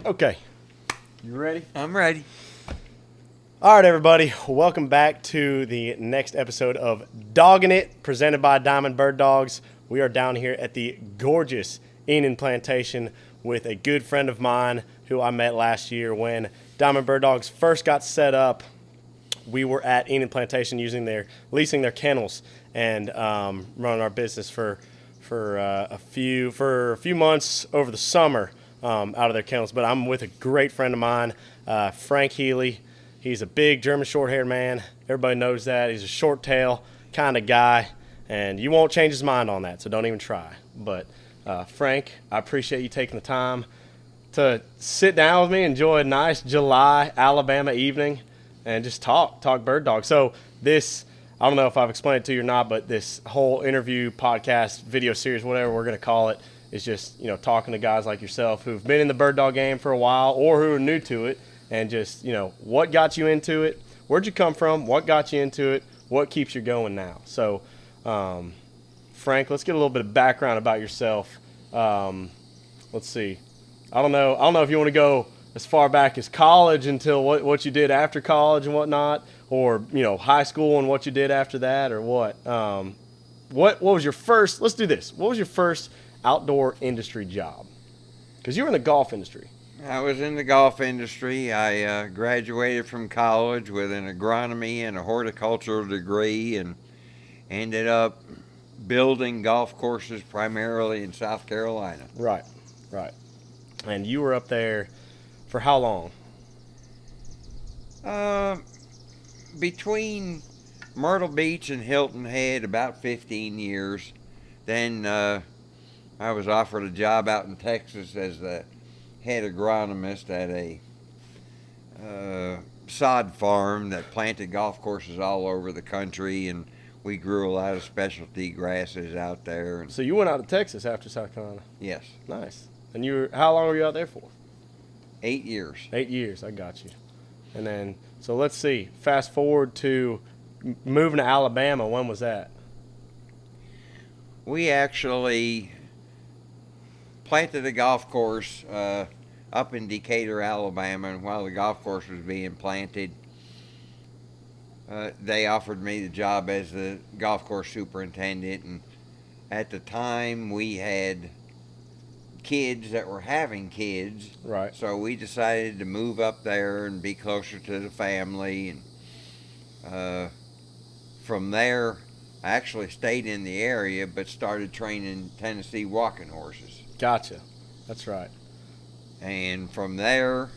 Okay. You ready? I'm ready. All right, everybody. Welcome back to the next episode of Doggin It, presented by Diamond Bird Dogs. We are down here at the gorgeous Enon Plantation with a good friend of mine who I met last year when Diamond Bird Dogs first got set up. We were at Enon Plantation leasing their kennels and running our business for a few months over the summer out of their kennels. But I'm with a great friend of mine, Frank Healy. He's a big German short-haired man. Everybody knows that. He's a short tail kind of guy, and you won't change his mind on that, so don't even try. But Frank, I appreciate you taking the time to sit down with me, enjoy a nice July Alabama evening, and just talk bird dog. So this, I don't know if I've explained it to you or not, but this whole interview, podcast, video series, whatever we're going to call it, is just, talking to guys like yourself who've been in the bird dog game for a while or who are new to it, and just, what got you into it, where'd you come from, what got you into it, what keeps you going now. So, Frank, let's get a little bit of background about yourself. Let's see. I don't know if you want to go as far back as college until what you did after college and whatnot, or high school and what you did after that, or what. What was your first? Let's do this. What was your first outdoor industry job? Because you were in the golf industry. I was in the golf industry. I graduated from college with an agronomy and a horticultural degree, and ended up building golf courses primarily in South Carolina. Right. And you were up there for how long? Between Myrtle Beach and Hilton Head, about 15 years. Then I was offered a job out in Texas as the head agronomist at a sod farm that planted golf courses all over the country, and we grew a lot of specialty grasses out there. And so you went out to Texas after South Carolina? Yes. Nice. And how long were you out there for? 8 years. 8 years, I got you. And then, so let's see, fast forward to moving to Alabama. When was that? We actually planted a golf course up in Decatur, Alabama, and while the golf course was being planted, they offered me the job as the golf course superintendent. And at the time, we had kids that were having kids. Right. So we decided to move up there and be closer to the family. And from there, I actually stayed in the area, but started training Tennessee walking horses. Gotcha. That's right. And from there,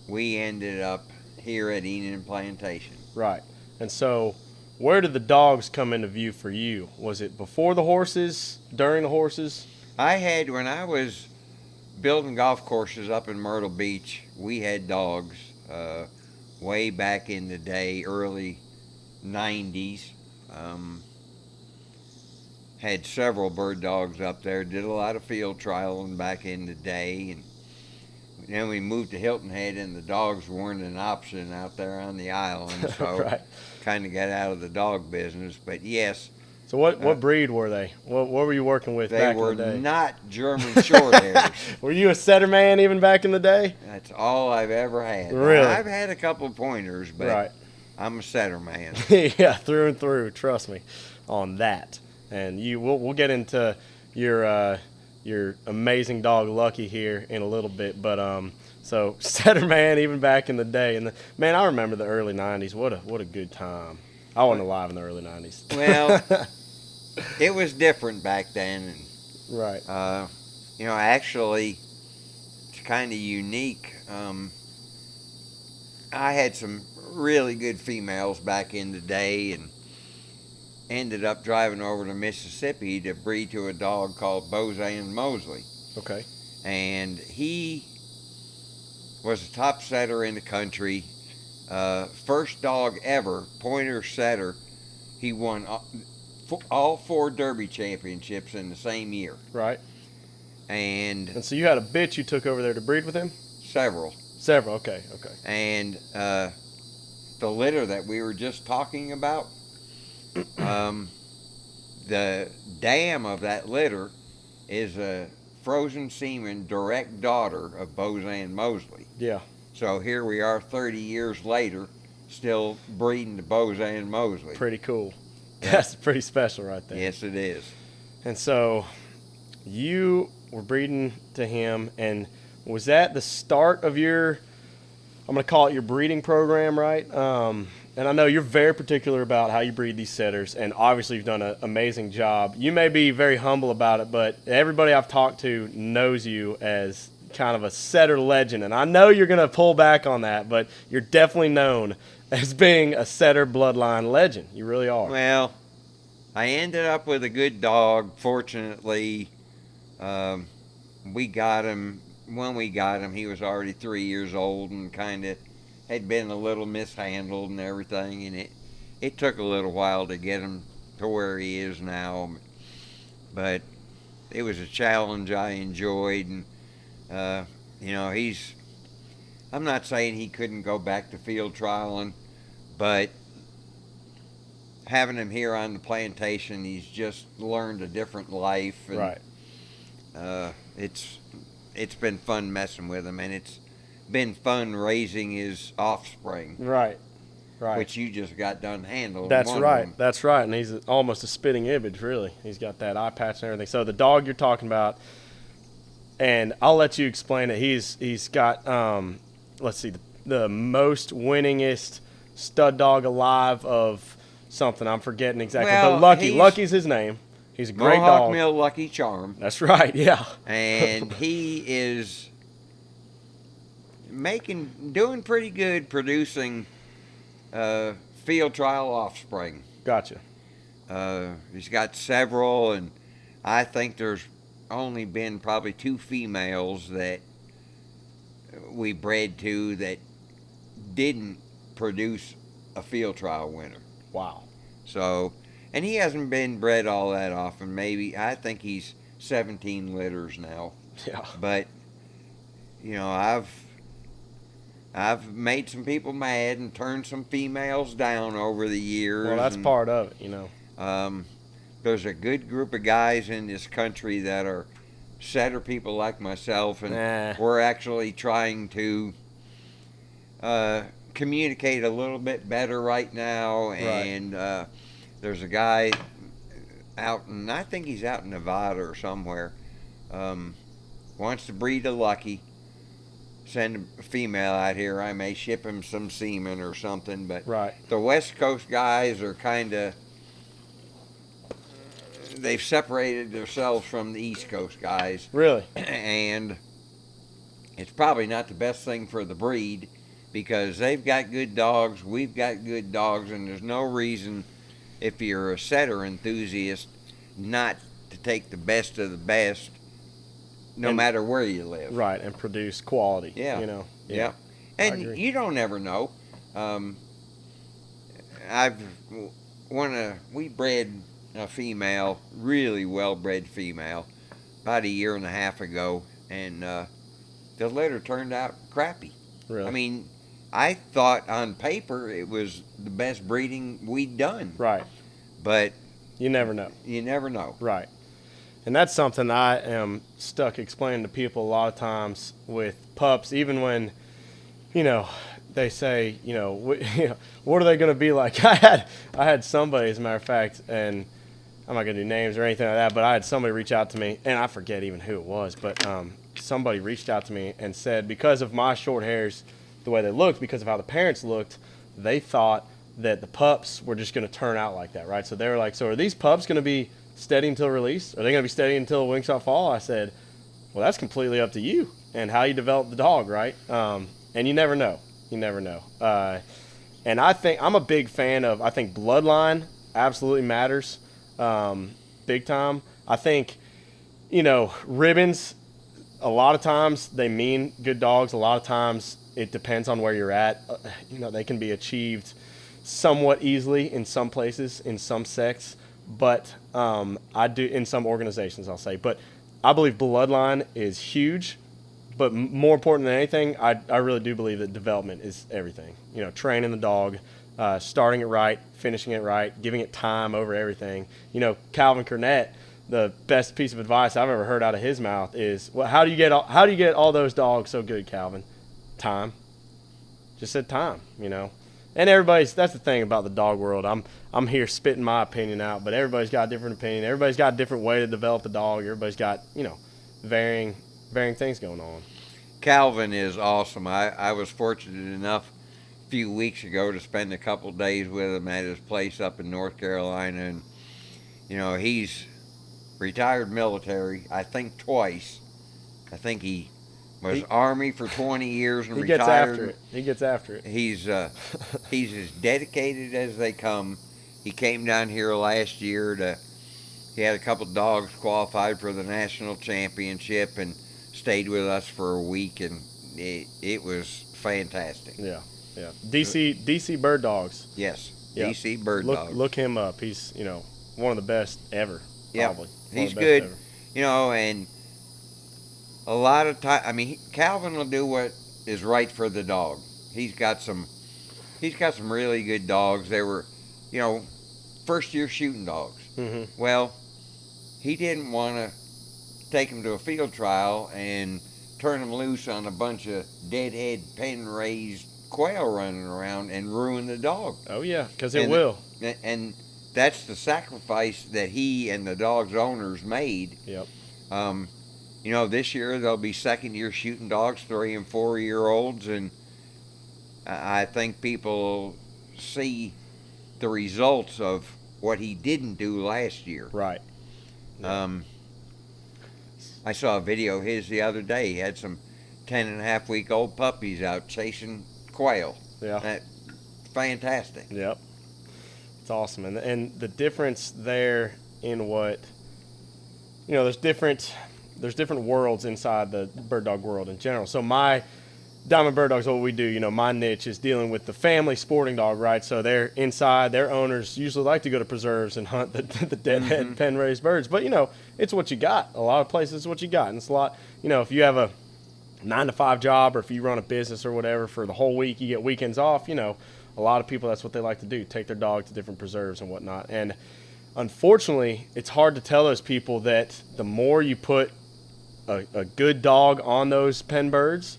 we ended up here at Enon Plantation. Right. And so, where did the dogs come into view for you? Was it before the horses, during the horses? When I was building golf courses up in Myrtle Beach, we had dogs way back in the day, early 90s. Had several bird dogs up there, did a lot of field trialing back in the day, and then we moved to Hilton Head, and the dogs weren't an option out there on the island, so right. Kind of got out of the dog business. But yes. So what breed were they? What were you working with back in the day? They were not German Shorthairs. Were you a setter man even back in the day? That's all I've ever had. Really? I've had a couple pointers, but right. I'm a setter man. Yeah, through and through. Trust me on that. And we'll get into your amazing dog Lucky here in a little bit. But so setter man even back in the day, and man, I remember the early '90s. What a good time. I wasn't alive in the early '90s. Well, it was different back then. And, right. Actually, it's kind of unique. I had some really good females back in the day, and ended up driving over to Mississippi to breed to a dog called Bozan Mosley. Okay. And he was a top setter in the country. First dog ever, pointer setter. He won all 4 Derby championships in the same year. Right. And so you had a bitch you took over there to breed with him? Several. Okay. And the litter that we were just talking about, the dam of that litter is a frozen semen direct daughter of Bozanne Mosley. Yeah. So here we are 30 years later, still breeding the Bozanne Mosley. Pretty cool. Yeah. That's pretty special right there. Yes, it is. And so you were breeding to him, and was that the start of your, I'm going to call it your breeding program, right? And I know you're very particular about how you breed these setters, and obviously you've done an amazing job. You may be very humble about it, but everybody I've talked to knows you as kind of a setter legend, and I know you're going to pull back on that, but you're definitely known as being a setter bloodline legend. You really are. Well, I ended up with a good dog. Fortunately, we got him. When we got him, he was already 3 years old and kind of had been a little mishandled and everything, and it took a little while to get him to where he is now. But it was a challenge I enjoyed, and I'm not saying he couldn't go back to field trialing, but having him here on the plantation, he's just learned a different life. And, right. It's been fun messing with him, and it's been fun raising his offspring. Right. Right. Which you just got done handling. That's right. That's right. And he's almost a spitting image, really. He's got that eye patch and everything. So the dog you're talking about, and I'll let you explain it. He's got, let's see, the most winningest stud dog alive of something. I'm forgetting exactly. Well, but Lucky's his name. He's a great Mohawk dog. Mill Lucky Charm. That's right. Yeah. And he is doing pretty good producing field trial offspring. Gotcha. He's got several, and I think there's only been probably 2 females that we bred to that didn't produce a field trial winner. Wow. So, and he hasn't been bred all that often. I think he's 17 litters now. Yeah. But, I've made some people mad and turned some females down over the years. Well, that's part of it, There's a good group of guys in this country that are setter people like myself, and we're actually trying to communicate a little bit better right now. And there's a guy I think he's out in Nevada or somewhere, wants to breed a Lucky. Send a female out here. I may ship him some semen or something. But the West Coast guys are they've separated themselves from the East Coast guys. Really? And it's probably not the best thing for the breed, because they've got good dogs, we've got good dogs, and there's no reason, if you're a setter enthusiast, not to take the best of the best, no matter where you live. Right, and produce quality. Yeah. Yeah. And you don't ever know. We bred a female, really well-bred female, about a year and a half ago, and the litter turned out crappy. Really? I mean, I thought on paper it was the best breeding we'd done. Right. But you never know. You never know. Right. And that's something I am stuck explaining to people a lot of times with pups, even when, they say, what are they going to be like? I had somebody, as a matter of fact, and I'm not going to do names or anything like that, but I had somebody reach out to me, and I forget even who it was, but somebody reached out to me and said, because of my short hairs, the way they looked, because of how the parents looked, they thought that the pups were just going to turn out like that, right? So they were like, so are these pups going to be steady until release? Are they going to be steady until wing shot fall? I said, well, that's completely up to you and how you develop the dog, right? And you never know. You never know. And I think I'm a big fan of, I think bloodline absolutely matters big time. I think, ribbons, a lot of times they mean good dogs. A lot of times it depends on where you're at. They can be achieved somewhat easily in some places, in some sects. But I do, in some organizations, I'll say. But I believe bloodline is huge. But more important than anything, I really do believe that development is everything. Training the dog, starting it right, finishing it right, giving it time over everything. Calvin Cornett, the best piece of advice I've ever heard out of his mouth is, well, how do you get all those dogs so good, Calvin? Time. Just said time, you know. And that's the thing about the dog world. I'm here spitting my opinion out, but everybody's got a different opinion. Everybody's got a different way to develop the dog. Everybody's got, you know, varying things going on. Calvin is awesome. I was fortunate enough a few weeks ago to spend a couple days with him at his place up in North Carolina, and you know, he's retired military, I think twice. I think he was Army for 20 years and he retired. He gets after it. He's as dedicated as they come. He came down here last year he had a couple dogs qualified for the national championship and stayed with us for a week, and it was fantastic. Yeah. DC Bird Dogs. Yes, yeah. DC Bird Dogs. Look him up. He's, you know, one of the best ever. Yeah, probably. he's good. You know, and a lot of time. I mean, Calvin will do what is right for the dog. He's got some really good dogs. They were, you know, first year shooting dogs. Mm-hmm. Well, he didn't want to take them to a field trial and turn them loose on a bunch of deadhead pen raised quail running around and ruin the dog. Oh yeah, because it will. And that's the sacrifice that he and the dog's owners made. Yep. You know, this year they'll be second-year shooting dogs, 3 and 4 year olds, and I think people see the results of what he didn't do last year. Right. Yeah. I saw a video of his the other day. He had some 10.5-week-old puppies out chasing quail. Yeah. Fantastic. Yep. It's awesome. And the difference there in what, you know, there's different worlds inside the bird dog world in general. So my Diamond Bird Dogs, what we do, you know, my niche is dealing with the family sporting dog, right? So they're inside, their owners usually like to go to preserves and hunt the deadhead pen raised birds. But, you know, it's what you got. A lot of places it's what you got. And it's a lot, you know, if you have a 9-to-5 job or if you run a business or whatever for the whole week, you get weekends off, you know, a lot of people, that's what they like to do, take their dog to different preserves and whatnot. And unfortunately, it's hard to tell those people that the more you put a good dog on those pen birds,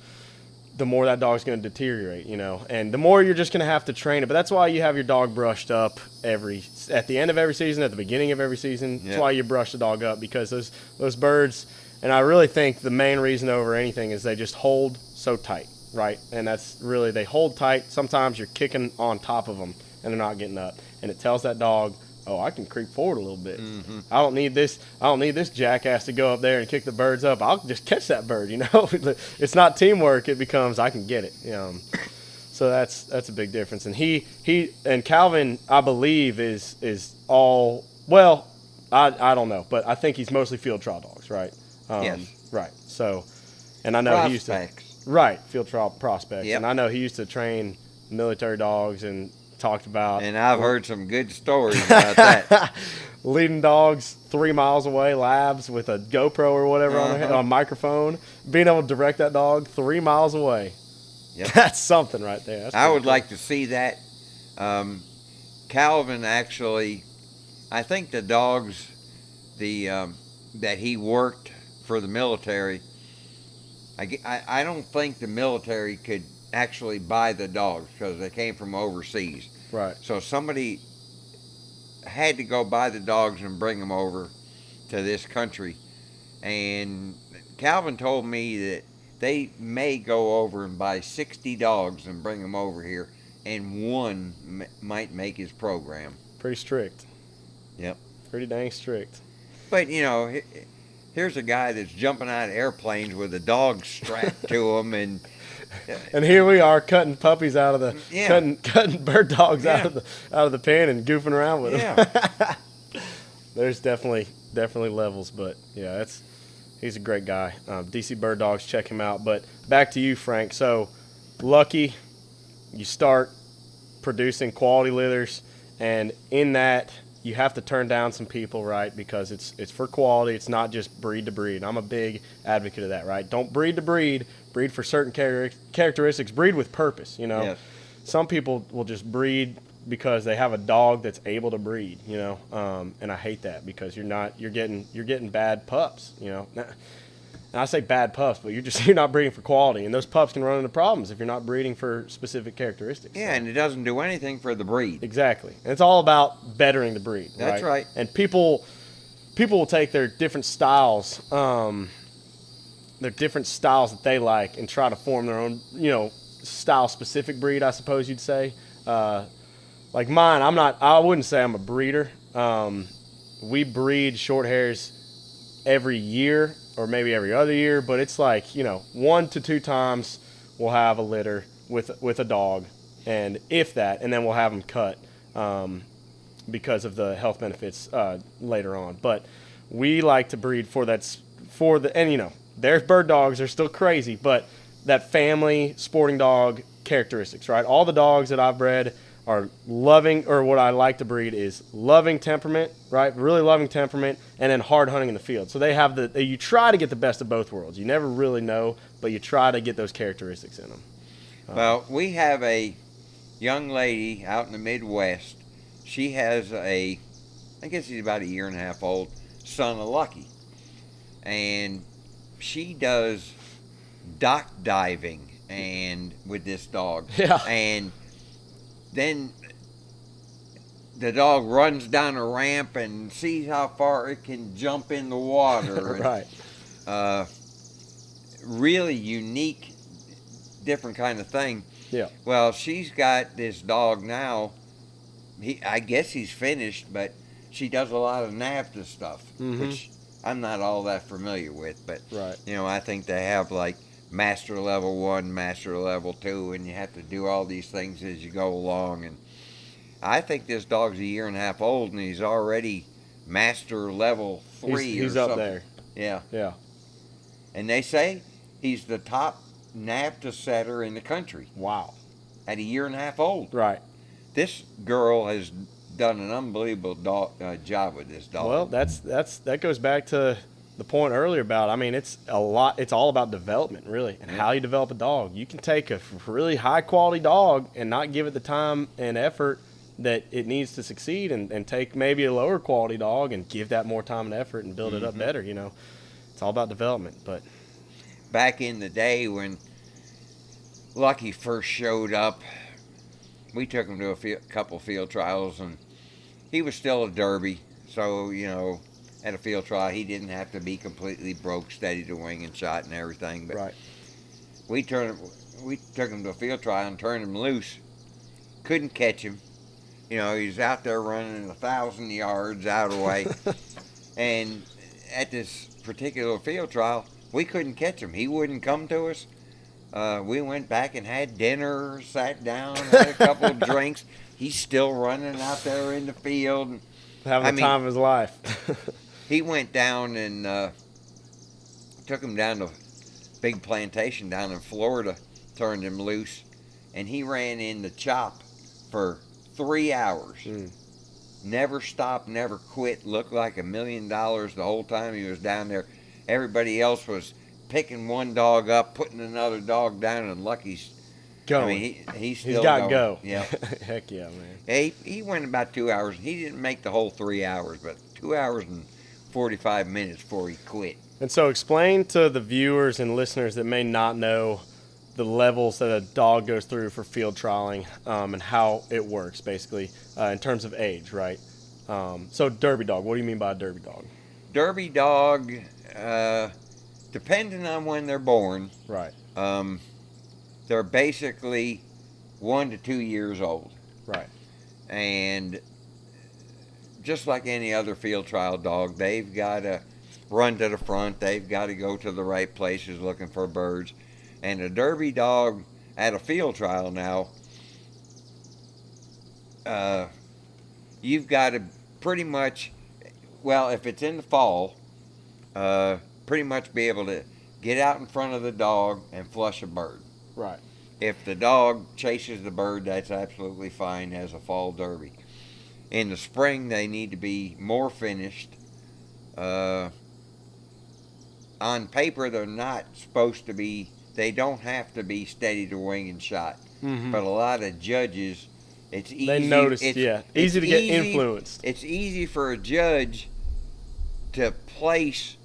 the more that dog's going to deteriorate, you know, and the more you're just going to have to train it. But that's why you have your dog brushed up at the end of every season, at the beginning of every season. That's why you brush the dog up, because those birds, and I really think the main reason over anything is they just hold so tight, right? And that's really, they hold tight. Sometimes you're kicking on top of them and they're not getting up, and it tells that dog, oh, I can creep forward a little bit. Mm-hmm. I don't need this jackass to go up there and kick the birds up. I'll just catch that bird, you know. It's not teamwork. It becomes I can get it. So that's a big difference. And he and Calvin, I believe, is all, well, I don't know, but I think he's mostly field trial dogs, right? Yes. Right. So, and I know prospects. He used to. Right, field trial prospects. Yep. And I know he used to train military dogs and talked about. And I've heard some good stories about that. Leading dogs 3 miles away, labs with a GoPro or whatever on a microphone, being able to direct that dog 3 miles away. Yep. That's something right there. That's I would like to see that. Calvin actually, I think the dogs that he worked for the military, I don't think the military could actually buy the dogs because they came from overseas. Right. So somebody had to go buy the dogs and bring them over to this country. And Calvin told me that they may go over and buy 60 dogs and bring them over here, and one might make his program. Pretty strict. Yep. Pretty dang strict. But, you know, here's a guy that's jumping out of airplanes with a dog strapped to him, and here we are cutting puppies out of the cutting bird dogs out of the pen and goofing around with them. There's definitely levels, but yeah, he's a great guy. DC Bird Dogs, check him out. But back to you, Frank. So lucky, you start producing quality litters, and in that you have to turn down some people, right? Because it's for quality. It's not just breed to breed. I'm a big advocate of that, right? Don't breed to breed. Breed for certain characteristics. Breed with purpose, you know. Yes. Some people will just breed because they have a dog that's able to breed, and I hate that because you're getting bad pups, And I say bad pups, but you're not breeding for quality, and those pups can run into problems if you're not breeding for specific characteristics. Yeah, and it doesn't do anything for the breed. Exactly. And it's all about bettering the breed. That's right. And people will take their different styles, that they like, and try to form their own, style specific breed, I suppose you'd say. Like mine, I wouldn't say I'm a breeder. We breed short hairs every year or maybe every other year, but it's like, 1 to 2 times we'll have a litter with a dog, and if that, and then we'll have them cut because of the health benefits later on. But we like to breed there's bird dogs, they're still crazy, but that family sporting dog characteristics, right? All the dogs that I've bred are loving, or what I like to breed is loving temperament, right? Really loving temperament, and then hard hunting in the field. So they have you try to get the best of both worlds. You never really know, but you try to get those characteristics in them. Well, we have a young lady out in the Midwest. She has I guess he's about 1.5 years old, son of Lucky. And she does dock diving and with this dog. Yeah. And then the dog runs down a ramp and sees how far it can jump in the water. Right. Really unique, different kind of thing. Yeah. Well, she's got this dog now. I guess he's finished, but she does a lot of NAVTA stuff, which I'm not all that familiar with. But, right. I think they have like Master Level 1, Master Level 2, and you have to do all these things as you go along. And I think this dog's 1.5 years old, and he's already Master Level 3 he's or up something. there. Yeah. Yeah. And they say he's the top NAVTA setter in the country. Wow. At 1.5 years old. Right. This girl has done an unbelievable job with this dog. Well, that goes back to the point earlier about, it's all about development, really, and how you develop a dog. You can take a really high quality dog and not give it the time and effort that it needs to succeed, and take maybe a lower quality dog and give that more time and effort and build it up better. It's all about development. But back in the day when Lucky first showed up, we took him to a couple field trials, and he was still a derby. So, at a field trial, he didn't have to be completely broke, steady to wing and shot and everything. But right. we took him to a field trial and turned him loose. Couldn't catch him. He was out there running 1,000 yards out of the way. And at this particular field trial, we couldn't catch him. He wouldn't come to us. We went back and had dinner, sat down, had a couple of drinks. He's still running out there in the field. Having the time of his life. He went down and took him down to a big plantation down in Florida, turned him loose, and he ran in the chop for 3 hours. Never stopped, never quit, looked like $1 million the whole time he was down there. Everybody else was picking one dog up, putting another dog down, and Lucky's going. He's still got going. go. Yeah. Heck yeah, man. He went about 2 hours. He didn't make the whole 3 hours, but 2 hours and 45 minutes before he quit. And so explain to the viewers and listeners that may not know the levels that a dog goes through for field trialing, and how it works, basically, in terms of age, right? So derby dog, what do you mean by a derby dog? Derby dog, depending on when they're born, right? They're basically 1 to 2 years old. Right. And just like any other field trial dog, they've got to run to the front. They've got to go to the right places looking for birds. And a derby dog at a field trial now, you've got to pretty much, well, if it's in the fall, pretty much be able to get out in front of the dog and flush a bird. Right. If the dog chases the bird, that's absolutely fine as a fall derby. In the spring, they need to be more finished. On paper, they're not supposed to be, they don't have to be steady to wing and shot. Mm-hmm. But a lot of judges It's easy. They notice, easy to get influenced. It's easy for a judge to place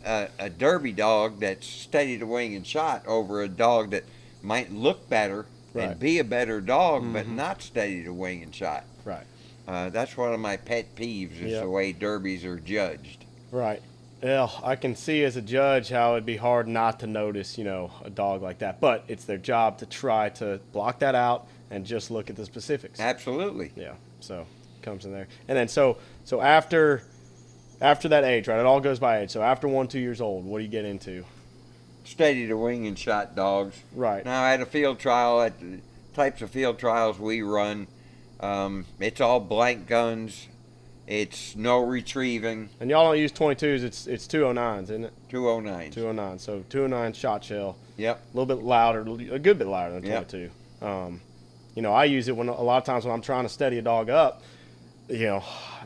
a derby dog that's steady to wing and shot over a dog that might look better and be a better dog, but not steady to wing and shot. Right. That's one of my pet peeves is the way derbies are judged. Right. Well, I can see as a judge how it'd be hard not to notice, a dog like that. But it's their job to try to block that out and just look at the specifics. Absolutely. Yeah. So it comes in there. And then so after that age, right? It all goes by age. So after 1-2 years old, what do you get into? Steady to wing and shot dogs. Right. Now at a field trial, at the types of field trials we run, it's all blank guns. It's no retrieving. And y'all don't use 22s. It's 209s, isn't it? 209s. 209. So 209 shot shell. Yep. A little bit louder, a good bit louder than 22. I use it when a lot of times when I'm trying to steady a dog up.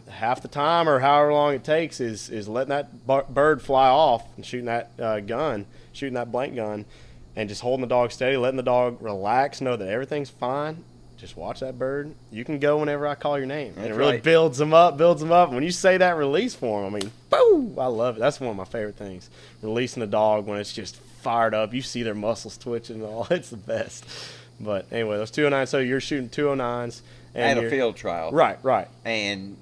Half the time or however long it takes is letting that bird fly off and shooting that blank gun, and just holding the dog steady, letting the dog relax, know that everything's fine. Just watch that bird. You can go whenever I call your name. And it really builds them up. When you say that release for them, boom, I love it. That's one of my favorite things. Releasing a dog when it's just fired up. You see their muscles twitching and all. It's the best. But anyway, those 209s, so you're shooting 209s. At a field trial. Right. And,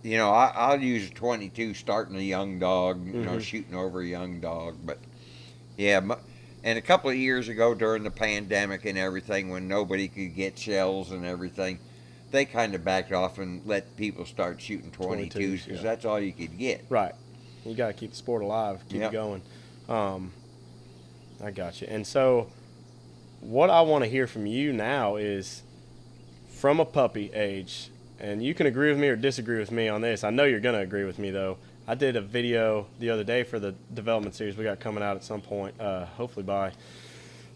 I'll use a 22 starting a young dog, shooting over a young dog. But, and a couple of years ago during the pandemic and everything, when nobody could get shells and everything, they kind of backed off and let people start shooting 22s because that's all you could get. Right. You got to keep the sport alive, keep it going. I got you. And so what I want to hear from you now is from a puppy age, and you can agree with me or disagree with me on this. I know you're going to agree with me, though. I did a video the other day for the development series we got coming out at some point, hopefully by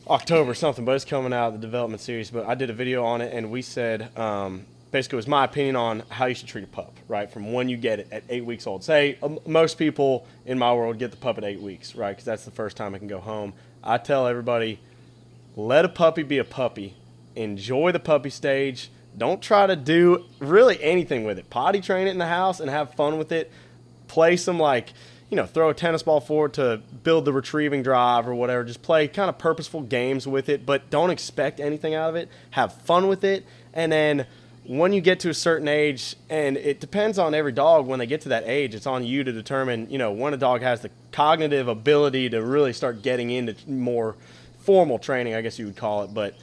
October or something, but it's coming out, the development series. But I did a video on it, and we said, basically it was my opinion on how you should treat a pup, right, from when you get it at 8 weeks old. Say most people in my world get the pup at 8 weeks, right, because that's the first time it can go home. I tell everybody, let a puppy be a puppy. Enjoy the puppy stage. Don't try to do really anything with it. Potty train it in the house and have fun with it. Play some throw a tennis ball forward to build the retrieving drive or whatever. Just play kind of purposeful games with it, but don't expect anything out of it. Have fun with it. And then when you get to a certain age, and it depends on every dog when they get to that age, it's on you to determine, when a dog has the cognitive ability to really start getting into more formal training, I guess you would call it. But,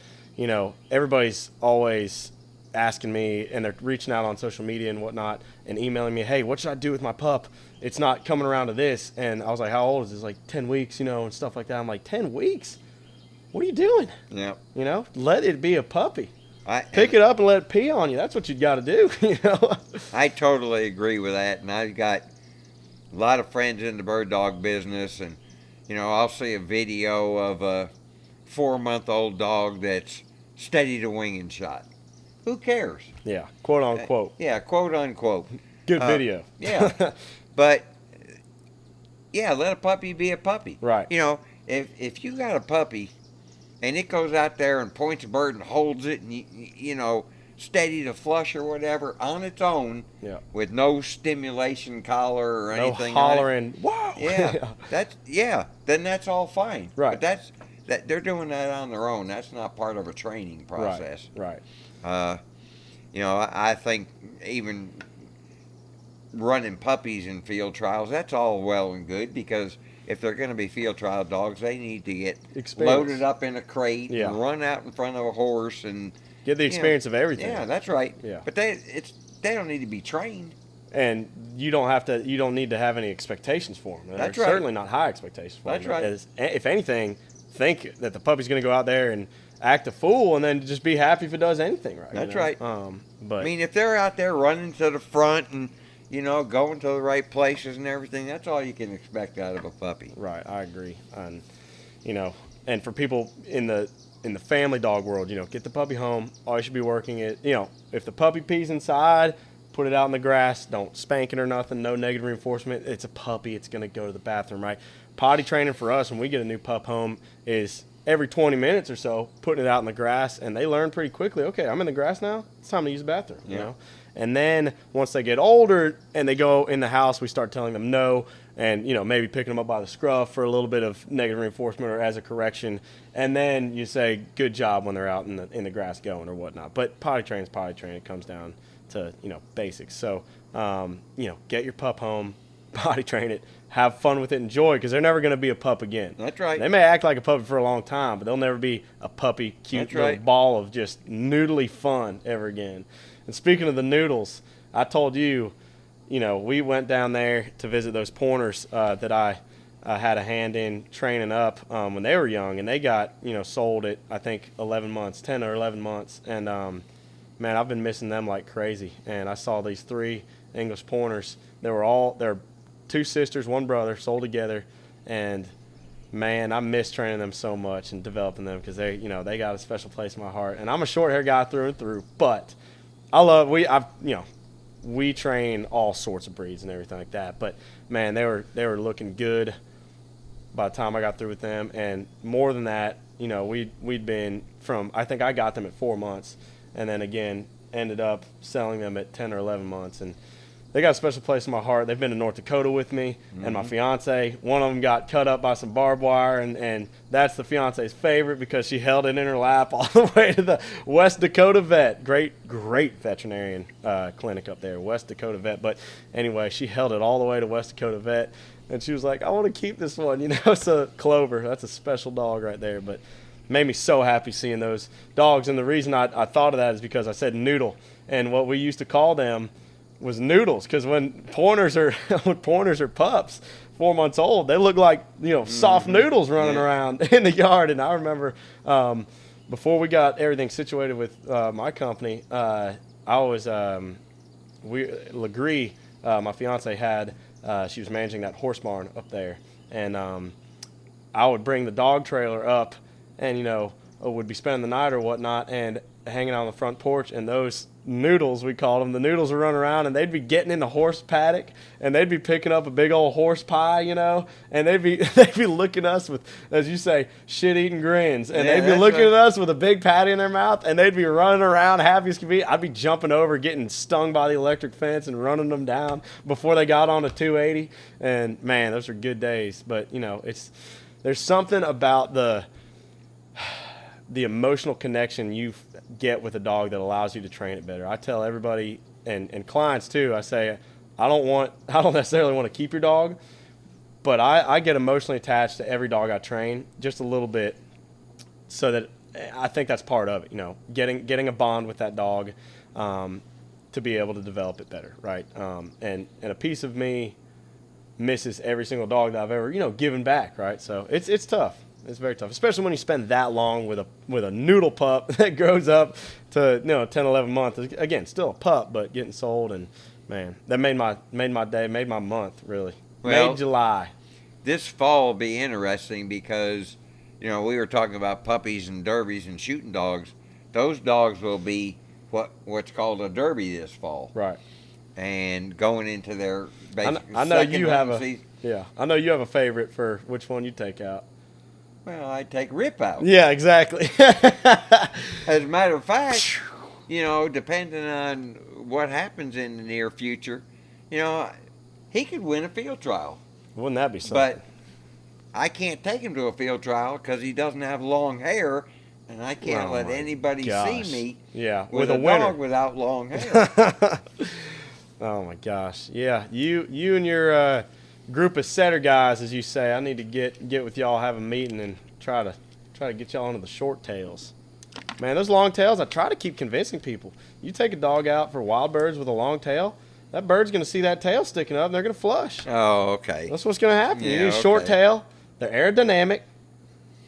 everybody's always asking me, and they're reaching out on social media and whatnot and emailing me, hey, what should I do with my pup? It's not coming around to this. And I was like, how old is this? Like 10 weeks, and stuff like that. I'm like, 10 weeks? What are you doing? Yeah. Let it be a puppy. Pick it up and let it pee on you. That's what you got to do. I totally agree with that. And I've got a lot of friends in the bird dog business, and I'll see a video of a 4-month-old dog that's steady to wing and shot. Who cares? Yeah, quote unquote. Yeah, quote unquote. Good video. Yeah, but let a puppy be a puppy. Right. If you got a puppy and it goes out there and points a bird and holds it and steady to flush or whatever on its own, with no stimulation collar or anything, no hollering, wow. Then that's all fine. Right. But that they're doing that on their own. That's not part of a training process. Right. I think even running puppies in field trials, that's all well and good, because if they're going to be field trial dogs, they need to get loaded up in a crate and run out in front of a horse and get the experience of everything. Yeah, that's right. Yeah. But they don't need to be trained. And you don't need to have any expectations for them. That's right. Certainly not high expectations for them. That's right. If anything, think that the puppy's going to go out there and act a fool, and then just be happy if it does anything right. That's right. But if they're out there running to the front and going to the right places and everything, that's all you can expect out of a puppy. Right, I agree. And and for people in the family dog world, get the puppy home. All you should be working is, if the puppy pees inside, put it out in the grass. Don't spank it or nothing. No negative reinforcement. It's a puppy. It's going to go to the bathroom, right? Potty training for us when we get a new pup home is every 20 minutes or so, putting it out in the grass, and they learn pretty quickly, okay, I'm in the grass now, it's time to use the bathroom, you know? And then once they get older and they go in the house, we start telling them no, and, you know, maybe picking them up by the scruff for a little bit of negative reinforcement or as a correction. And then you say, good job when they're out in the grass going or whatnot. But potty training's potty training. It comes down to, you know, basics. So, you know, get your pup home, potty train it, have fun with it, enjoy, because they're never going to be a pup again. That's right. They may act like a puppy for a long time, but they'll never be a puppy, cute little ball of just noodly fun ever again. And speaking of the noodles, I told you, you know, we went down there to visit those pointers that I had a hand in training up when they were young, and they got, you know, sold at, I think, 11 months, 10 or 11 months. And, man, I've been missing them like crazy. And I saw these 3 English pointers. They're 2 sisters, 1 brother, sold together. And, man, I miss training them so much and developing them because they, you know, they got a special place in my heart. And I'm a short hair guy through and through, but we train all sorts of breeds and everything like that. But, man, they were looking good by the time I got through with them. And more than that, you know, we'd been from, I think I got them at 4 months, and then again ended up selling them at 10 or 11 months. And they got a special place in my heart. They've been to North Dakota with me and my fiance. One of them got cut up by some barbed wire, and that's the fiance's favorite because she held it in her lap all the way to the West Dakota vet. Great veterinarian clinic up there, West Dakota vet. But anyway, she held it all the way to West Dakota vet, and she was like, I want to keep this one, you know. So Clover, that's a special dog right there. But made me so happy seeing those dogs. And the reason I thought of that is because I said noodle, and what we used to call them was noodles, because when pointers are pups, 4 months old, they look like, you know, soft noodles running around in the yard. And I remember before we got everything situated with my company, I was Legree, my fiance had she was managing that horse barn up there, and I would bring the dog trailer up, and, you know, would be spending the night or whatnot, and hanging out on the front porch, and those noodles, we called them, the noodles would run around, and they'd be getting in the horse paddock, and they'd be picking up a big old horse pie, you know, and they'd be looking at us with, as you say, shit-eating grins, and they'd be looking at us with a big patty in their mouth, and they'd be running around happy as could be. I'd be jumping over, getting stung by the electric fence and running them down before they got on to 280, and, man, those are good days. But, you know, there's something about the emotional connection you get with a dog that allows you to train it better. I tell everybody and clients too, I say, I don't necessarily want to keep your dog, but I get emotionally attached to every dog I train just a little bit, so that I think that's part of it, you know, getting a bond with that dog to be able to develop it better, right? And a piece of me misses every single dog that I've ever, you know, given back, right? So it's tough. It's very tough, especially when you spend that long with a noodle pup that grows up to, you know, 10, 11 months. Again, still a pup, but getting sold, and, man, that made my day, made my month, really. Well, made July. This fall will be interesting because, you know, we were talking about puppies and derbies and shooting dogs. Those dogs will be what's called a derby this fall. Right. And going into their basic I know you have season. I know you have a favorite for which one you take out. Well, I'd take Rip out. Yeah, exactly. As a matter of fact, you know, depending on what happens in the near future, you know, he could win a field trial. Wouldn't that be something? But I can't take him to a field trial because he doesn't have long hair, and I can't let anybody see me with a dog without long hair. Oh, my gosh. Yeah, you and your group of setter guys, as you say, I need to get with y'all, have a meeting, and try to get y'all into the short tails. Man, those long tails, I try to keep convincing people. You take a dog out for wild birds with a long tail, that bird's going to see that tail sticking up, and they're going to flush. Oh, okay. That's what's going to happen. Yeah, you need a short tail. They're aerodynamic.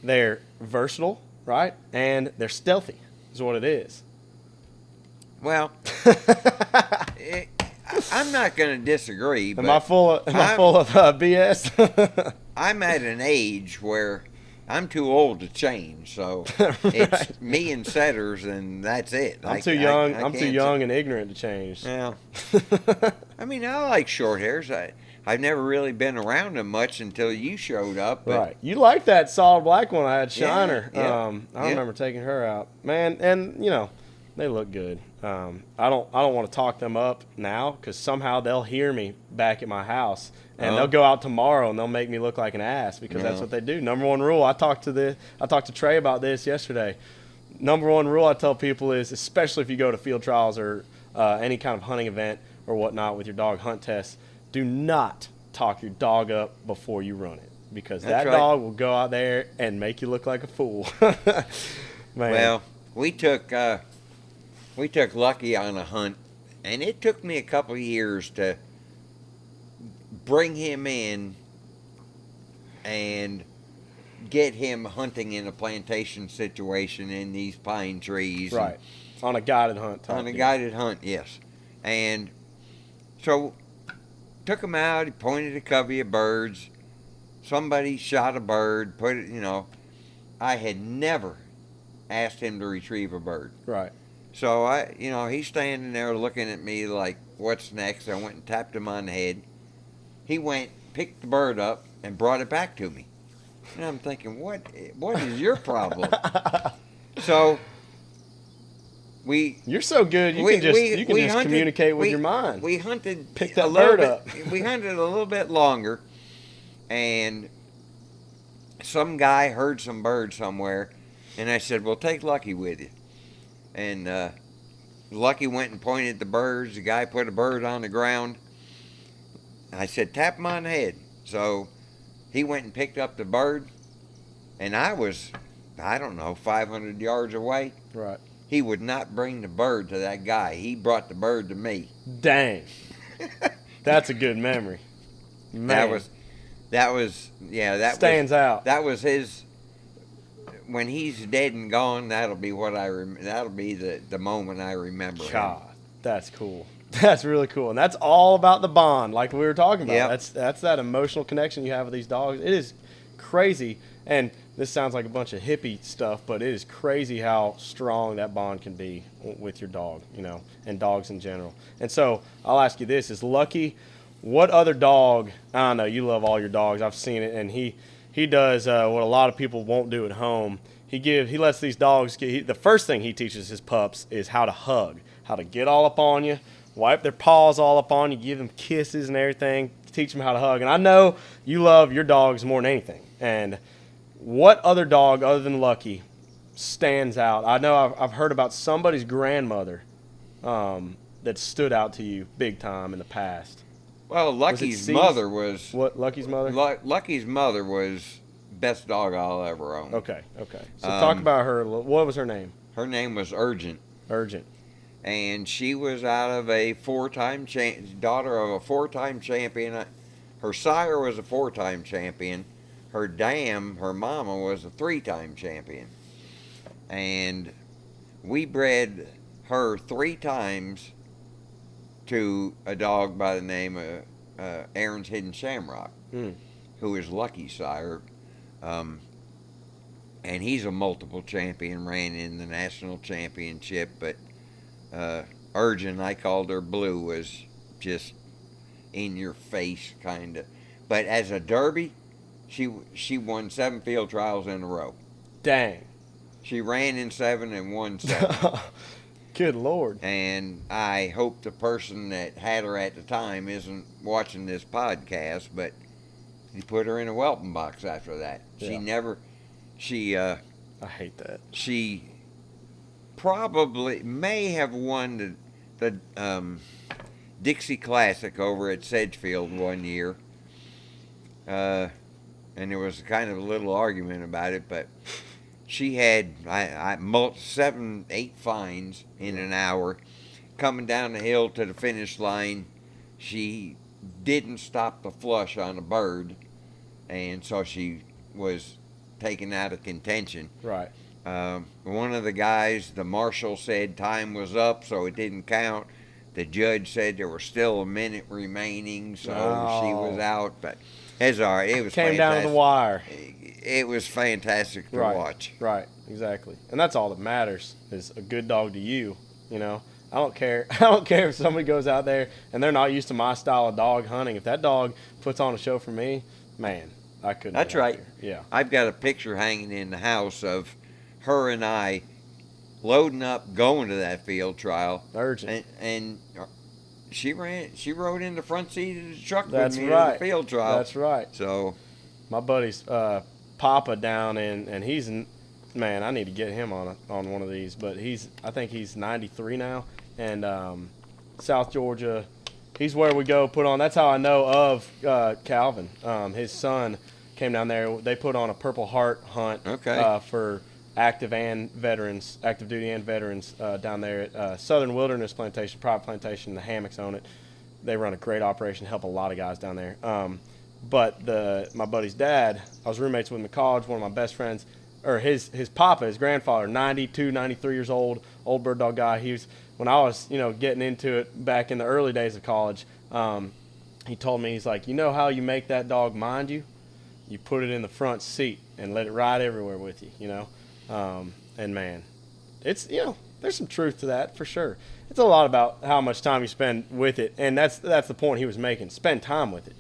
They're versatile, right? And they're stealthy is what it is. Well, I'm not going to disagree. But Am I full of BS? I'm at an age where I'm too old to change, so Right. It's me and setters, and that's it. I'm too young. I'm too young and ignorant to change. Yeah. I mean, I like short hairs. I I've never really been around them much until you showed up. But Right. You like that solid black one I had, Shiner. Yeah, I remember taking her out. Man, and, you know, they look good. I don't want to talk them up now because somehow they'll hear me back at my house. And they'll go out tomorrow and they'll make me look like an ass because that's what they do. Number one rule, I talked to Trey about this yesterday. Number one rule I tell people is, especially if you go to field trials or any kind of hunting event or whatnot with your dog hunt tests, do not talk your dog up before you run it because that dog will go out there and make you look like a fool. Man. Well, we took Lucky on a hunt, and it took me a couple of years to bring him in and get him hunting in a plantation situation in these pine trees. Right. On a guided hunt. On a guided hunt, yes. And so took him out, he pointed a covey of birds. Somebody shot a bird, put it, I had never asked him to retrieve a bird. Right. So he's standing there looking at me like, what's next? I went and tapped him on the head. He went, picked the bird up, and brought it back to me. And I'm thinking, what is your problem? So you're so good. You can just communicate with your mind. We hunted. Pick that bird up. We hunted a little bit longer, and some guy heard some birds somewhere, and I said, "Well, take Lucky with you." And Lucky went and pointed the birds. The guy put a bird on the ground. I said, "Tap him on the head." So he went and picked up the bird, and I was, 500 yards away. Right. He would not bring the bird to that guy. He brought the bird to me. Dang. That's a good memory. Man. That stands out. That was his. When he's dead and gone, that'll be what that'll be the moment I remember. God, that's cool. That's really cool, and that's all about the bond, like we were talking about. Yep. That's that emotional connection you have with these dogs. It is crazy, and this sounds like a bunch of hippie stuff, but it is crazy how strong that bond can be with your dog, and dogs in general. And so I'll ask you this: is Lucky? What other dog? I know you love all your dogs. I've seen it, and he does what a lot of people won't do at home. He lets these dogs the first thing he teaches his pups is how to hug, how to get all up on you, wipe their paws all up on you, give them kisses and everything, teach them how to hug. And I know you love your dogs more than anything. And what other dog other than Lucky stands out? I know I've heard about somebody's grandmother that stood out to you big time in the past. Well, Lucky's mother was... What, Lucky's mother? Lucky's mother was best dog I'll ever own. Okay. So talk about her. What was her name? Her name was Urgent. And she was out of a daughter of a four-time champion. Her sire was a four-time champion. Her mama was a three-time champion. And we bred her 3 times to a dog by the name of Aaron's Hidden Shamrock, who is Lucky's sire. And he's a multiple champion, ran in the national championship, but Urgent, I called her Blue, was just in your face kind of. But as a derby, she won 7 field trials in a row. Dang. She ran in 7 and won 7. Good Lord. And I hope the person that had her at the time isn't watching this podcast, but he put her in a whelping box after that. Yeah. I hate that. She probably may have won the Dixie Classic over at Sedgefield one year. And there was kind of a little argument about it, but she had 7, 8 finds in an hour. Coming down the hill to the finish line, she didn't stop the flush on a bird, and so she was taken out of contention. Right. One of the guys, the marshal, said time was up, so it didn't count. The judge said there was still a minute remaining, so she was out. But it's all right. It was came fantastic. Down to the wire. It was fantastic to watch. Right, exactly. And that's all that matters is a good dog to you, I don't care. I don't care if somebody goes out there and they're not used to my style of dog hunting. If that dog puts on a show for me, man, I couldn't. That's be right. happier. Yeah. I've got a picture hanging in the house of her and I loading up, going to that field trial. Urgent. And she rode in the front seat of the truck That's with me right. to the field trial. That's right. So my buddy's Papa down in, and he's, man, I need to get him on one of these. But I think he's 93 now, and South Georgia. He's where we go put on. That's how I know of Calvin. His son came down there. They put on a Purple Heart hunt for active duty and veterans down there at Southern Wilderness Plantation, private plantation. The Hammocks own it. They run a great operation, help a lot of guys down there. But my buddy's dad, I was roommates with him in college. One of my best friends, or his papa, his grandfather, 92, 93 years old bird dog guy. He was, when I was, getting into it back in the early days of college, he told me, he's like, you know how you make that dog mind you? You put it in the front seat and let it ride everywhere with you, and man, it's, there's some truth to that for sure. It's a lot about how much time you spend with it, and that's the point he was making. Spend time with it,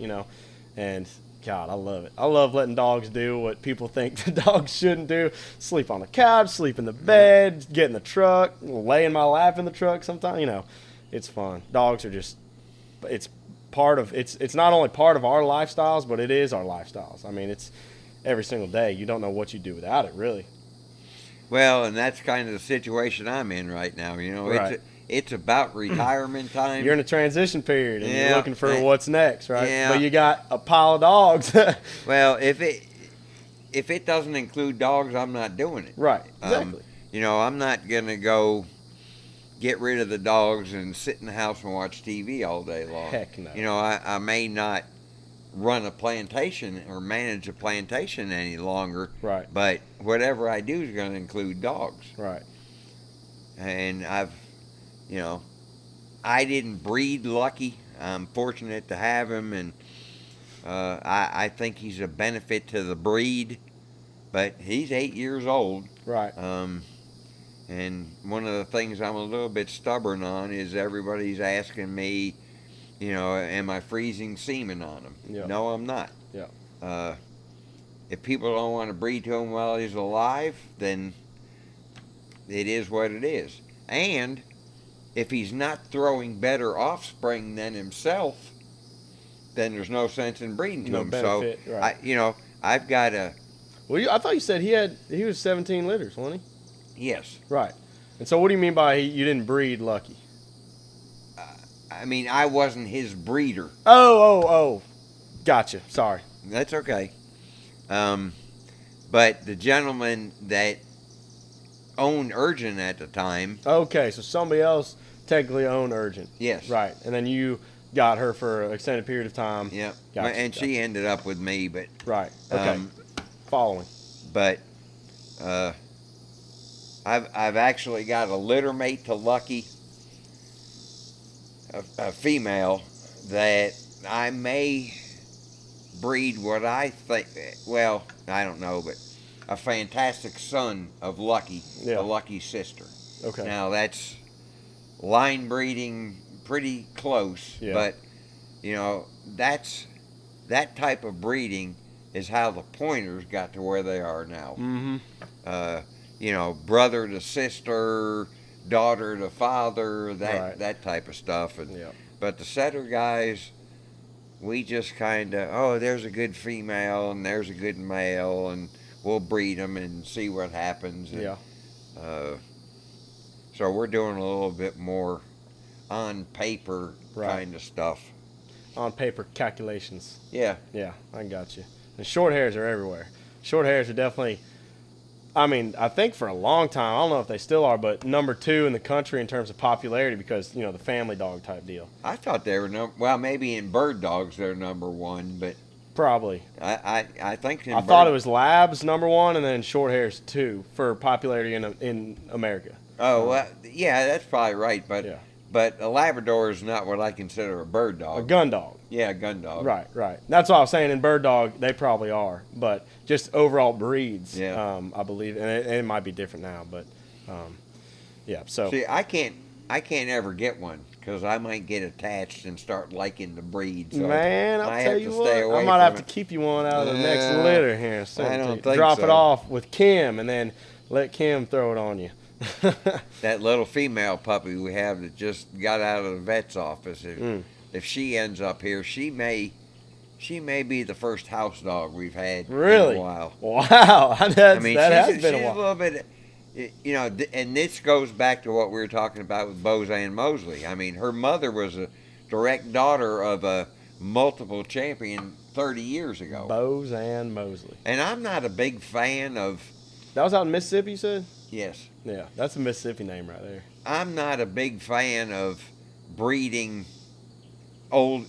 and God, I love it. I love letting dogs do what people think the dogs shouldn't do. Sleep on the couch, sleep in the bed, get in the truck, lay in my lap in the truck sometimes, it's fun. Dogs are just, it's not only part of our lifestyles, but it is our lifestyles. I mean, it's every single day. You don't know what you do without it, really. Well, and that's kind of the situation I'm in right now. Right. It's about retirement time. You're in a transition period, and you're looking for and, what's next, right? Yeah. But you got a pile of dogs. Well, if it doesn't include dogs, I'm not doing it. Right. Exactly. I'm not gonna go get rid of the dogs and sit in the house and watch TV all day long. Heck no. I may not run a plantation or manage a plantation any longer. Right. But whatever I do is going to include dogs. Right. And I didn't breed Lucky. I'm fortunate to have him, and I think he's a benefit to the breed. But he's 8 years old. Right. And one of the things I'm a little bit stubborn on is everybody's asking me, am I freezing semen on him? Yeah. No, I'm not. Yeah. If people don't want to breed to him while he's alive, then it is what it is. And if he's not throwing better offspring than himself, then there's no sense in breeding to him. Benefit, so, right. I've got a... Well, I thought you said he was 17 litters, wasn't he? Yes. Right. And so what do you mean by you didn't breed Lucky? I wasn't his breeder. Oh. Gotcha. Sorry. That's okay. But the gentleman that owned Urgent at the time... Okay, so somebody else technically owned Urgent. Yes. Right. And then you got her for an extended period of time. Yep. Gotcha, And she ended up with me, but... Right. Okay. Following. But I've actually got a litter mate to Lucky, a female that I may breed what I think. Well, I don't know, but a fantastic son of Lucky, the Lucky sister. Okay. Now that's line breeding pretty close, but that type of breeding is how the pointers got to where they are now. Mm-hmm. Brother to sister, daughter to father, that type of stuff. But the setter guys, we just kind of, there's a good female and there's a good male, and we'll breed them and see what happens. And, so we're doing a little bit more on paper kind of stuff. On paper calculations. Yeah. Yeah, I got you. And short hairs are everywhere. Short hairs are definitely, I think for a long time, I don't know if they still are, but number 2 in the country in terms of popularity because, the family dog type deal. I thought they were maybe in bird dogs they're number 1, but probably. I think I thought it was labs number 1 and then short hairs 2 for popularity in America. Oh, well, yeah, that's probably right, but a Labrador is not what I consider a bird dog. A gun dog. Yeah, a gun dog. Right. That's what I was saying. In bird dog, they probably are, but just overall breeds, I believe, and it might be different now, but yeah. So see, I can't I can't ever get one because I might get attached and start liking the breed. So Man, I'll I tell have you to what, stay away I might from have it. to keep you one out of the next litter here soon. I don't think Drop it so. off with Kim and then let Kim throw it on you. That little female puppy we have that just got out of the vet's office. If she ends up here, she may be the first house dog we've had Really? in a while. Wow, that I mean, has been a she's while. little bit, and this goes back to what we were talking about with Bozanne Mosley. I mean, her mother was a direct daughter of a multiple champion 30 years ago. Bozanne Mosley. And I'm not a big fan of. That was out in Mississippi, you said? Yes. Yeah, that's a Mississippi name right there. I'm not a big fan of breeding old,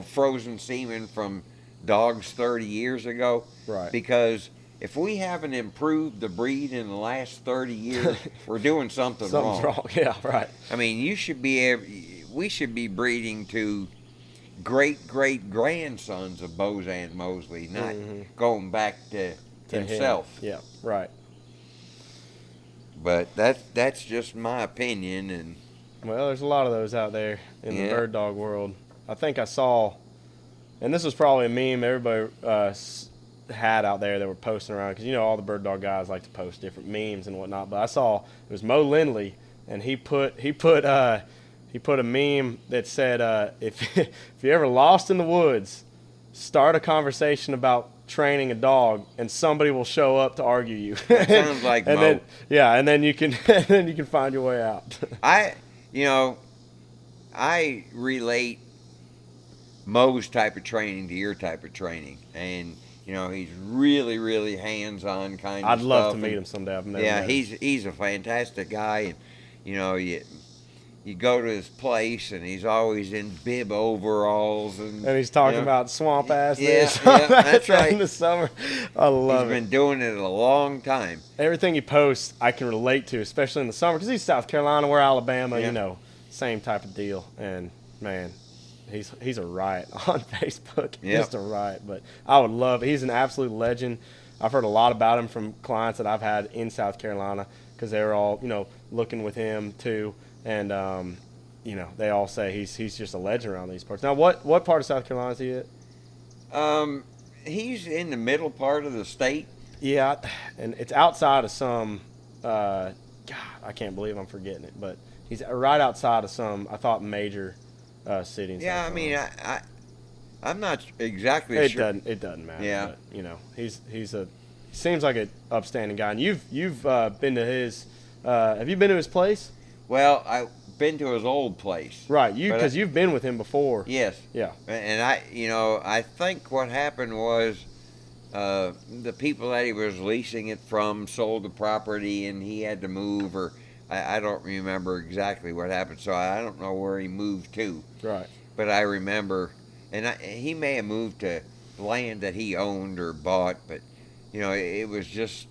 frozen semen from dogs 30 years ago. Right. Because if we haven't improved the breed in the last 30 years, we're doing something wrong. Something's wrong. Yeah, right. I mean, we should be breeding to great grandsons of Bozanne Mosley, not going back to himself. Yeah, right. But that's just my opinion, and well, there's a lot of those out there in the bird dog world. I think I saw, and this was probably a meme everybody had out there that were posting around, because all the bird dog guys like to post different memes and whatnot. But I saw it was Mo Lindley, and he put a meme that said, if you're ever lost in the woods, start a conversation about training a dog, and somebody will show up to argue you. That sounds like and Mo. And then you can find your way out. I relate Mo's type of training to your type of training, and he's really hands-on kind of I'd stuff. love to meet him someday. I've never met him. He's a fantastic guy, and you go to his place, and he's always in bib overalls, and he's talking about swamp ass. Yeah, that's right. In the summer, I love it. He's been doing it a long time. Everything he posts, I can relate to, especially in the summer, because he's South Carolina, we're Alabama. Yeah. Same type of deal. And man, he's a riot on Facebook. Yep. Just a riot. But I would love it. He's an absolute legend. I've heard a lot about him from clients that I've had in South Carolina, because they were all looking with him too. And, they all say he's just a legend around these parts. Now, what part of South Carolina is he at? He's in the middle part of the state. Yeah, and it's outside of some, God, I can't believe I'm forgetting it, but he's right outside of some, I thought, major city in South Yeah, I mean, I'm not exactly sure. It doesn't matter. Yeah. But, he seems like an upstanding guy. And you've been to his, have you been to his place? Well, I've been to his old place. Right, because you've been with him before. Yes. Yeah. And I think what happened was the people that he was leasing it from sold the property, and he had to move, or I don't remember exactly what happened, so I don't know where he moved to. Right. But I remember, and he may have moved to land that he owned or bought, but it was just,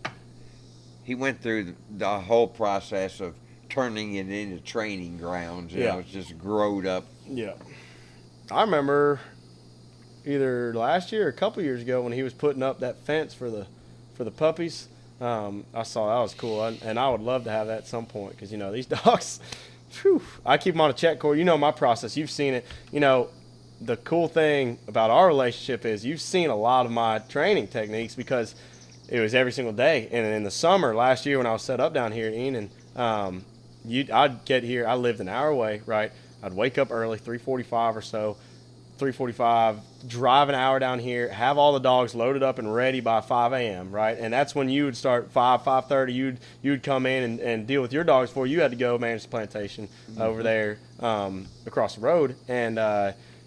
he went through the whole process of turning it into training grounds. It's just growed up. Yeah. I remember either last year or a couple years ago when he was putting up that fence for the puppies. I saw that was cool, and I would love to have that at some point, because these dogs, whew, I keep them on a check cord. My process. You've seen it. The cool thing about our relationship is you've seen a lot of my training techniques, because it was every single day. And in the summer last year when I was set up down here at Enon, I'd get here. I lived an hour away, right? I'd wake up early, 3:45 or so, 3:45, drive an hour down here, have all the dogs loaded up and ready by 5 a.m., right? And that's when you would start 5:30. You'd come in and deal with your dogs before you had to go manage the plantation over there across the road. And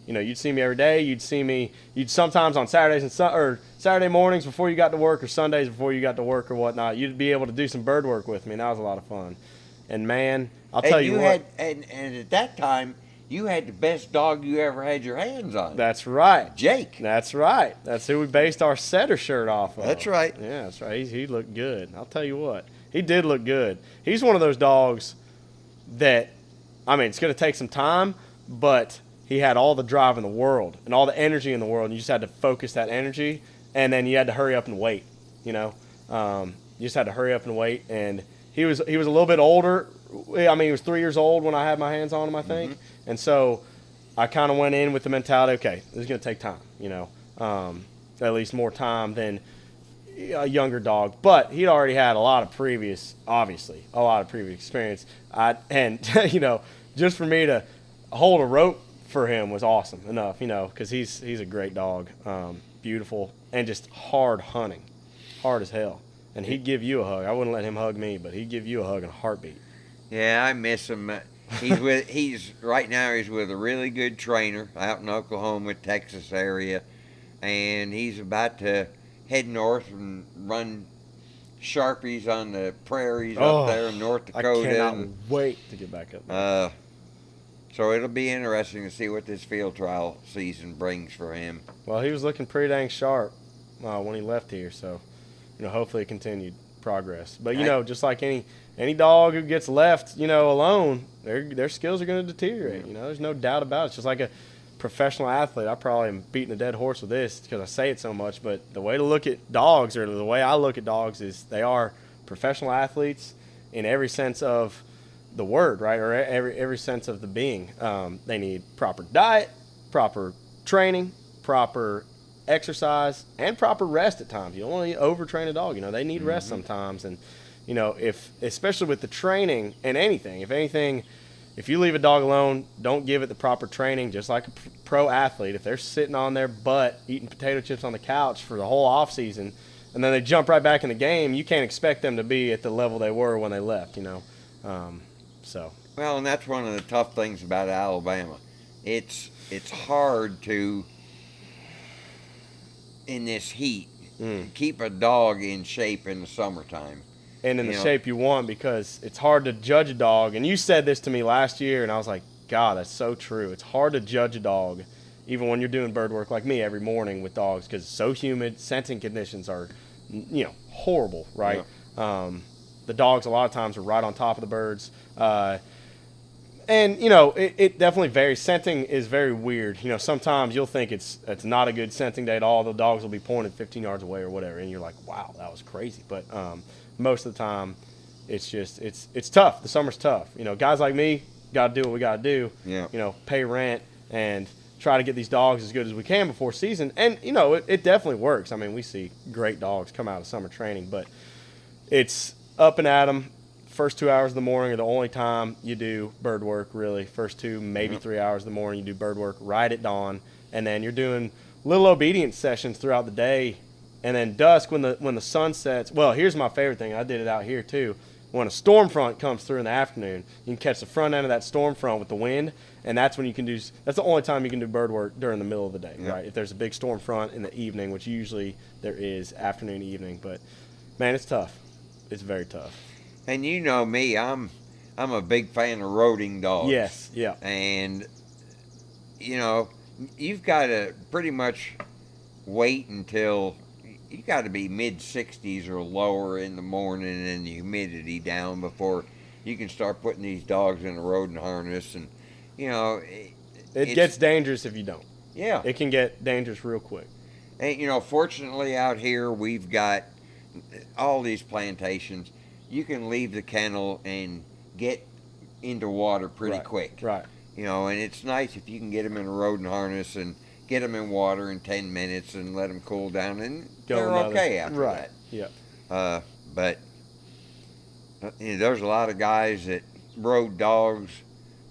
you'd see me every day. You'd sometimes on Saturdays or Saturday mornings before you got to work, or Sundays before you got to work or whatnot. You'd be able to do some bird work with me, and that was a lot of fun. And man, I'll tell you what. And at that time, you had the best dog you ever had your hands on. That's right. Jake. That's right. That's who we based our setter shirt off of. That's right. Yeah, that's right. He looked good. I'll tell you what. He did look good. He's one of those dogs that, it's going to take some time, but he had all the drive in the world and all the energy in the world, and you just had to focus that energy, and then you had to hurry up and wait, you just had to hurry up and wait, and he was a little bit older I mean, he was 3 years old when I had my hands on him, I think. Mm-hmm. And so I kind of went in with the mentality, okay, this is going to take time, at least more time than a younger dog. But he'd already had a lot of previous experience. Just for me to hold a rope for him was awesome enough, because he's a great dog, beautiful, and just hard hunting, hard as hell. And he'd give you a hug. I wouldn't let him hug me, but he'd give you a hug in a heartbeat. Yeah, I miss him. Right now he's with a really good trainer out in Oklahoma, Texas area, and he's about to head north and run Sharpies on the prairies up there in North Dakota. I cannot wait to get back up there. So it'll be interesting to see what this field trial season brings for him. Well, he was looking pretty dang sharp when he left here, so hopefully it continued progress. But just like any dog who gets left, alone, their skills are going to deteriorate. There's no doubt about it. It's just like a professional athlete. I probably am beating a dead horse with this because I say it so much, but the way to look at dogs, or the way I look at dogs, is they are professional athletes in every sense of the word, right? Or every sense of the being. They need proper diet, proper training, proper exercise, and proper rest at times. You don't want to overtrain a dog. They need rest sometimes. And especially with the training and if you leave a dog alone, don't give it the proper training. Just like a pro athlete, if they're sitting on their butt eating potato chips on the couch for the whole off season, and then they jump right back in the game, you can't expect them to be at the level they were when they left. Well, and that's one of the tough things about Alabama. It's hard to, in this heat, keep a dog in shape in the summertime. And in the shape you want, because it's hard to judge a dog. And you said this to me last year, and I was like, God, that's so true. It's hard to judge a dog, even when you're doing bird work like me every morning with dogs, because it's so humid. Scenting conditions are, horrible, right? Yeah. The dogs a lot of times are right on top of the birds. And, it definitely varies. Scenting is very weird. Sometimes you'll think it's not a good scenting day at all. The dogs will be pointed 15 yards away or whatever, and you're like, wow, that was crazy. But most of the time, it's just it's tough. The summer's tough. Guys like me got to do what we got to do. Yeah. Pay rent and try to get these dogs as good as we can before season. And, it definitely works. I mean, we see great dogs come out of summer training, but it's up and at 'em. First 2 hours of the morning are the only time you do bird work, really. First 2, maybe 3 hours of the morning, you do bird work right at dawn. And then you're doing little obedience sessions throughout the day. And then dusk, when the sun sets. Well, here's my favorite thing. I did it out here, too. When a storm front comes through in the afternoon, you can catch the front end of that storm front with the wind. And that's when you can do – that's the only time you can do bird work during the middle of the day, right? If there's a big storm front in the evening, which usually there is afternoon, evening. But, man, it's tough. It's very tough. And you know me, I'm a big fan of roading dogs. Yes, yeah. And, you've got to pretty much wait until you got to be mid-60s or lower in the morning and the humidity down before you can start putting these dogs in a roding harness. And, it gets dangerous if you don't. Yeah. It can get dangerous real quick. And, fortunately out here we've got all these plantations. You can leave the kennel and get into water pretty quick. Right. And it's nice if you can get them in a roding harness and get them in water in 10 minutes and let them cool down, and they're okay after that. Yeah. But there's a lot of guys that road dogs.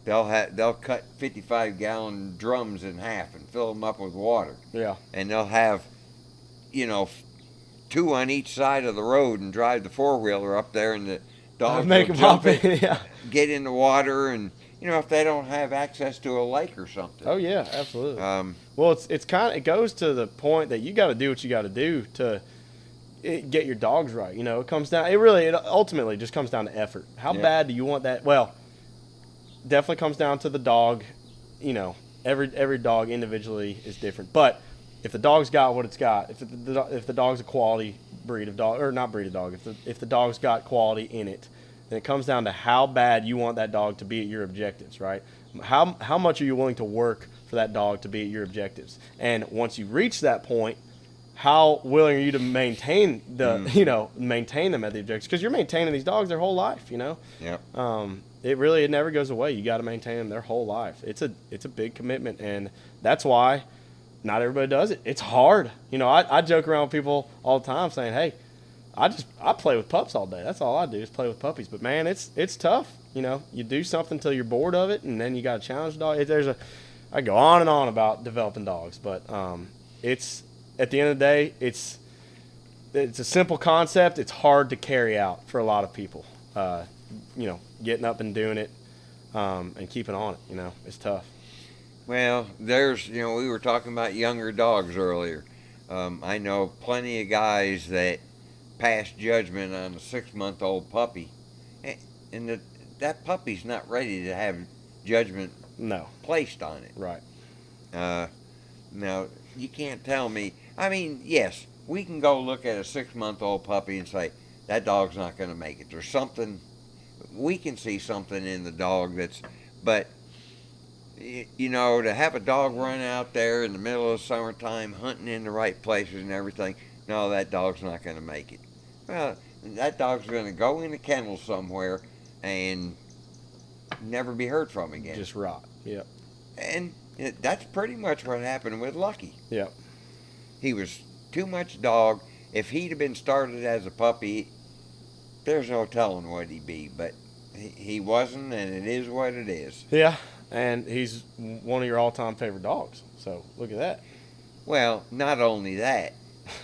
They'll cut 55-gallon drums in half and fill them up with water. Yeah. And they'll have, 2 on each side of the road and drive the four-wheeler up there, and the dogs make will them jump hop in, yeah. get in the water, and if they don't have access to a lake or something. Oh yeah, absolutely. Well, it goes to the point that you got to do what you got to do to get your dogs right. It comes down. It ultimately just comes down to effort. How bad do you want that? Well, definitely comes down to the dog. Every dog individually is different, but if the dog's got what it's got, if the dog's a quality breed of dog, or not breed of dog, if the dog's got quality in it, then it comes down to how bad you want that dog to be at your objectives, right? How much are you willing to work for that dog to be at your objectives? And once you reach that point, how willing are you to maintain maintain them at the objectives? Because you're maintaining these dogs their whole life, Yep. it never goes away. You got to maintain them their whole life. It's a big commitment, and that's why not everybody does it. It's hard. I joke around with people all the time saying, hey, I play with pups all day. That's all I do is play with puppies. But man, it's tough. You do something until you're bored of it, and then you got to challenge the dog. I go on and on about developing dogs, but it's at the end of the day, it's a simple concept. It's hard to carry out for a lot of people. Getting up and doing it and keeping on it. It's tough. Well, we were talking about younger dogs earlier. I know plenty of guys that pass judgment on a 6-month-old puppy, and that puppy's not ready to have judgment placed on it. Right. Now, you can't tell me. I mean, yes, we can go look at a 6-month-old puppy and say, that dog's not going to make it. There's something, we can see something in the dog but, to have a dog run out there in the middle of summertime, hunting in the right places and everything, no, that dog's not going to make it. Well, that dog's going to go in a kennel somewhere and never be heard from again. Just rot. Yep. And that's pretty much what happened with Lucky. Yep. He was too much dog. If he'd have been started as a puppy, there's no telling what he'd be. But he wasn't, and it is what it is. Yeah, and he's one of your all-time favorite dogs. So look at that. Well, not only that,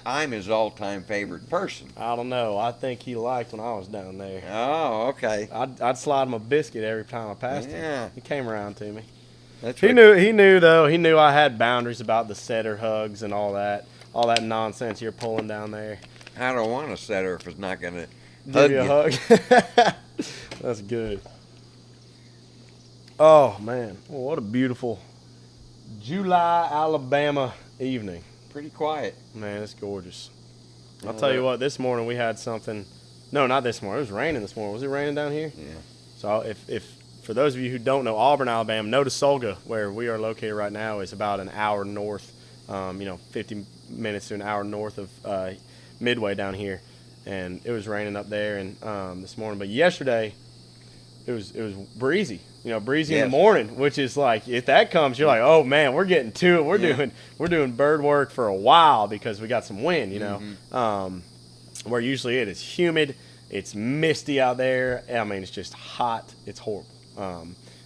I'm his all-time favorite person. I don't know. I think he liked when I was down there. Oh, okay. I'd slide him a biscuit every time I passed Yeah. him. He came around to me. That's He knew though. He knew I had boundaries about the setter hugs and all that nonsense you're pulling down there. I don't want a setter if it's not going to Give you a hug. That's good. Oh man, well, what a beautiful July, Alabama evening. Pretty quiet. Man, it's gorgeous. I'll tell you what, this morning we had something. No, not this morning. It was raining this morning. Was it raining down here? Yeah. So if for those of you who don't know, Auburn, Alabama, Notasulga, where we are located right now, is about an hour north, 50 minutes to an hour north of Midway down here. And it was raining up there and this morning. But yesterday, it was breezy. Breezy in the morning, which is like, if that comes, you're like, oh man, we're getting to it. We're doing bird work for a while because we got some wind. Where usually it is humid, it's misty out there. I mean, it's just hot. It's horrible.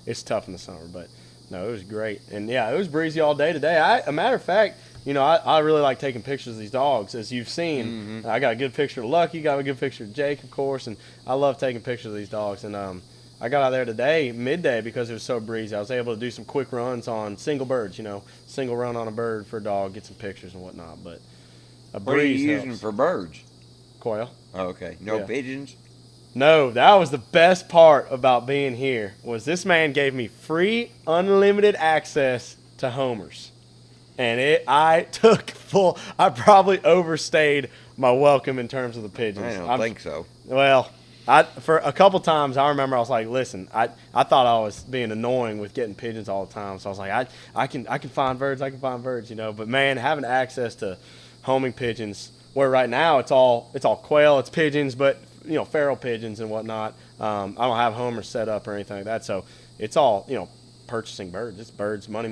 It's tough in the summer, but no, it was great. And yeah, it was breezy all day today. A matter of fact, I really like taking pictures of these dogs, as you've seen. Mm-hmm. I got a good picture of Lucky, got a good picture of Jake, of course, and I love taking pictures of these dogs. And I got out there today, midday, because it was so breezy. I was able to do some quick runs on single birds, single run on a bird for a dog, get some pictures and whatnot. But a breeze What are you helps. using for birds? Quail. Oh, okay. No Yeah. pigeons? No, that was the best part about being here, was this man gave me free, unlimited access to homers. And I probably overstayed my welcome in terms of the pigeons. I don't think so. Well, for a couple times, I remember I was like, listen, I thought I was being annoying with getting pigeons all the time. So I was like, I can find birds, But man, having access to homing pigeons, where right now it's all quail, it's pigeons, but feral pigeons and whatnot. I don't have homers set up or anything like that. So it's all, purchasing birds. It's birds, money.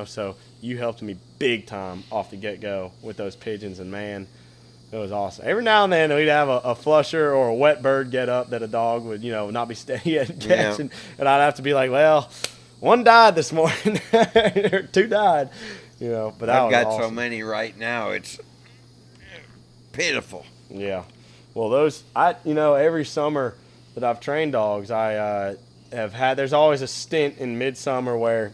So you helped me big time off the get-go with those pigeons, and man, it was awesome. Every now and then we'd have a flusher or a wet bird get up that a dog would, not be steady at catching. Yeah. And I'd have to be like, well, one died this morning, or two died, but that I've was got awesome. so many right now, it's pitiful. Yeah. Well, every summer that I've trained dogs, I have had, there's always a stint in midsummer where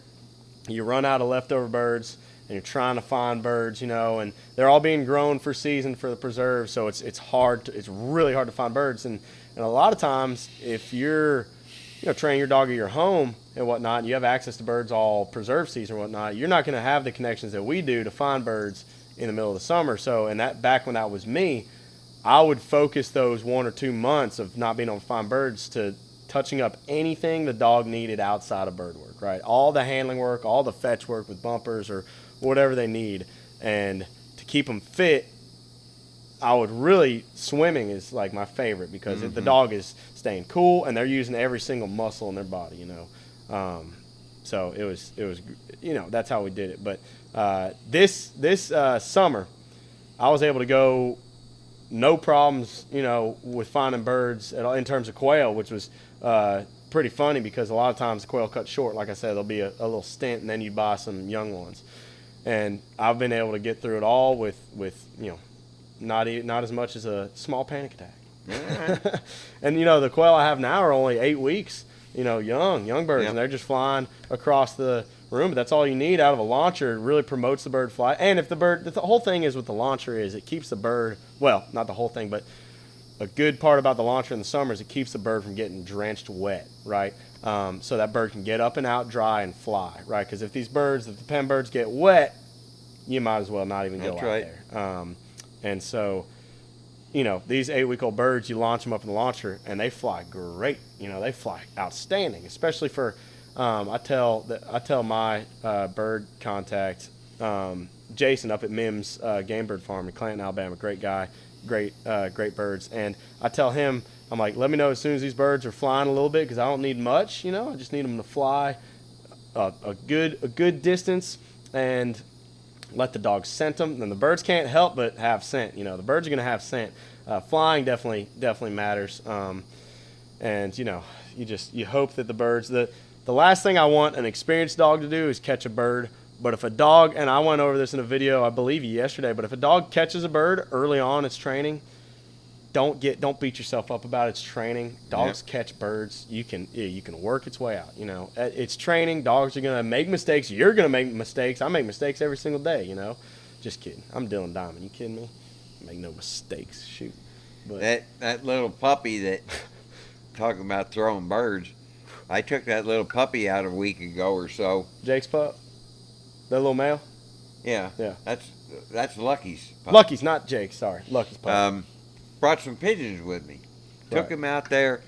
you run out of leftover birds and you're trying to find birds, and they're all being grown for season for the preserve. So it's really hard to find birds. And a lot of times if you're, training your dog at your home and whatnot, and you have access to birds all preserve season or whatnot, you're not going to have the connections that we do to find birds in the middle of the summer. So, and that back when that was me, I would focus those 1 or 2 months of not being able to find birds to touching up anything the dog needed outside of bird work, right? All the handling work, all the fetch work with bumpers or whatever they need. And to keep them fit, I would really, swimming is like my favorite because the dog is staying cool and they're using every single muscle in their body, So it was, that's how we did it. But this summer, I was able to go no problems, with finding birds in terms of quail, which was pretty funny because a lot of times the quail cut short. Like I said, there'll be a little stint and then you buy some young ones. And I've been able to get through it all with not as much as a small panic attack. Yeah. And the quail I have now are only 8 weeks, young birds, Yep. and they're just flying across the room. But that's all you need out of a launcher. It really promotes the bird flight. And if the whole thing is with the launcher is it keeps the bird, well, not the whole thing, but a good part about the launcher in the summer is it keeps the bird from getting drenched wet, right? So that bird can get up and out dry and fly, right? Because if the pen birds get wet, you might as well not even go That's out right. there. And so, these 8-week-old birds, you launch them up in the launcher, and they fly great. They fly outstanding, especially for, I tell my bird contact, Jason up at Mims Game Bird Farm in Clanton, Alabama, great guy, great birds. And I tell him, I'm like, let me know as soon as these birds are flying a little bit because I don't need much, I just need them to fly a good distance and let the dog scent them. And the birds can't help but have scent. The birds are going to have scent. Flying definitely matters. And you hope that the birds. The last thing I want an experienced dog to do is catch a bird. But if a dog, and I went over this in a video, I believe yesterday, but if a dog catches a bird early on its training, don't beat yourself up about its training. Dogs catch birds. You can work its way out. It's training. Dogs are gonna make mistakes. You're gonna make mistakes. I make mistakes every single day. Just kidding. I'm Dylan Diamond. You kidding me? I make no mistakes. Shoot. But That little puppy that talking about throwing birds, I took that little puppy out a week ago or so. Jake's pup, that little male. Yeah. Yeah. That's Lucky's pup. Lucky's, not Jake. Sorry, Lucky's pup. Brought some pigeons with me. Took him out there,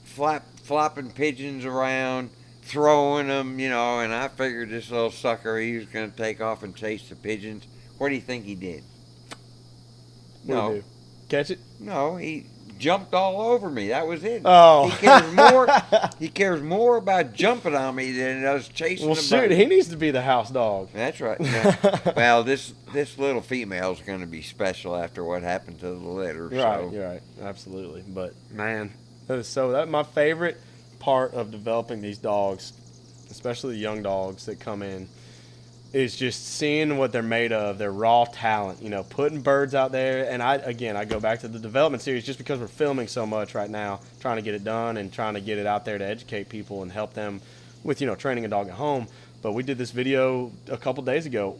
flopping pigeons around, throwing them, and I figured this little sucker, he was going to take off and chase the pigeons. What do you think he did? What did he do? Catch it? No, he jumped all over me. That was it. Oh. He cares more about jumping on me than he does chasing Well, the shoot, bird. he needs to be the house dog. That's right. Yeah. Well, this little female's going to be special after what happened to the litter. Right, so. you're right, absolutely. But man, that's my favorite part of developing these dogs, especially the young dogs that come in, is just seeing what they're made of, their raw talent. Putting birds out there, and I go back to the development series just because we're filming so much right now, trying to get it done and trying to get it out there to educate people and help them with training a dog at home. But we did this video a couple days ago,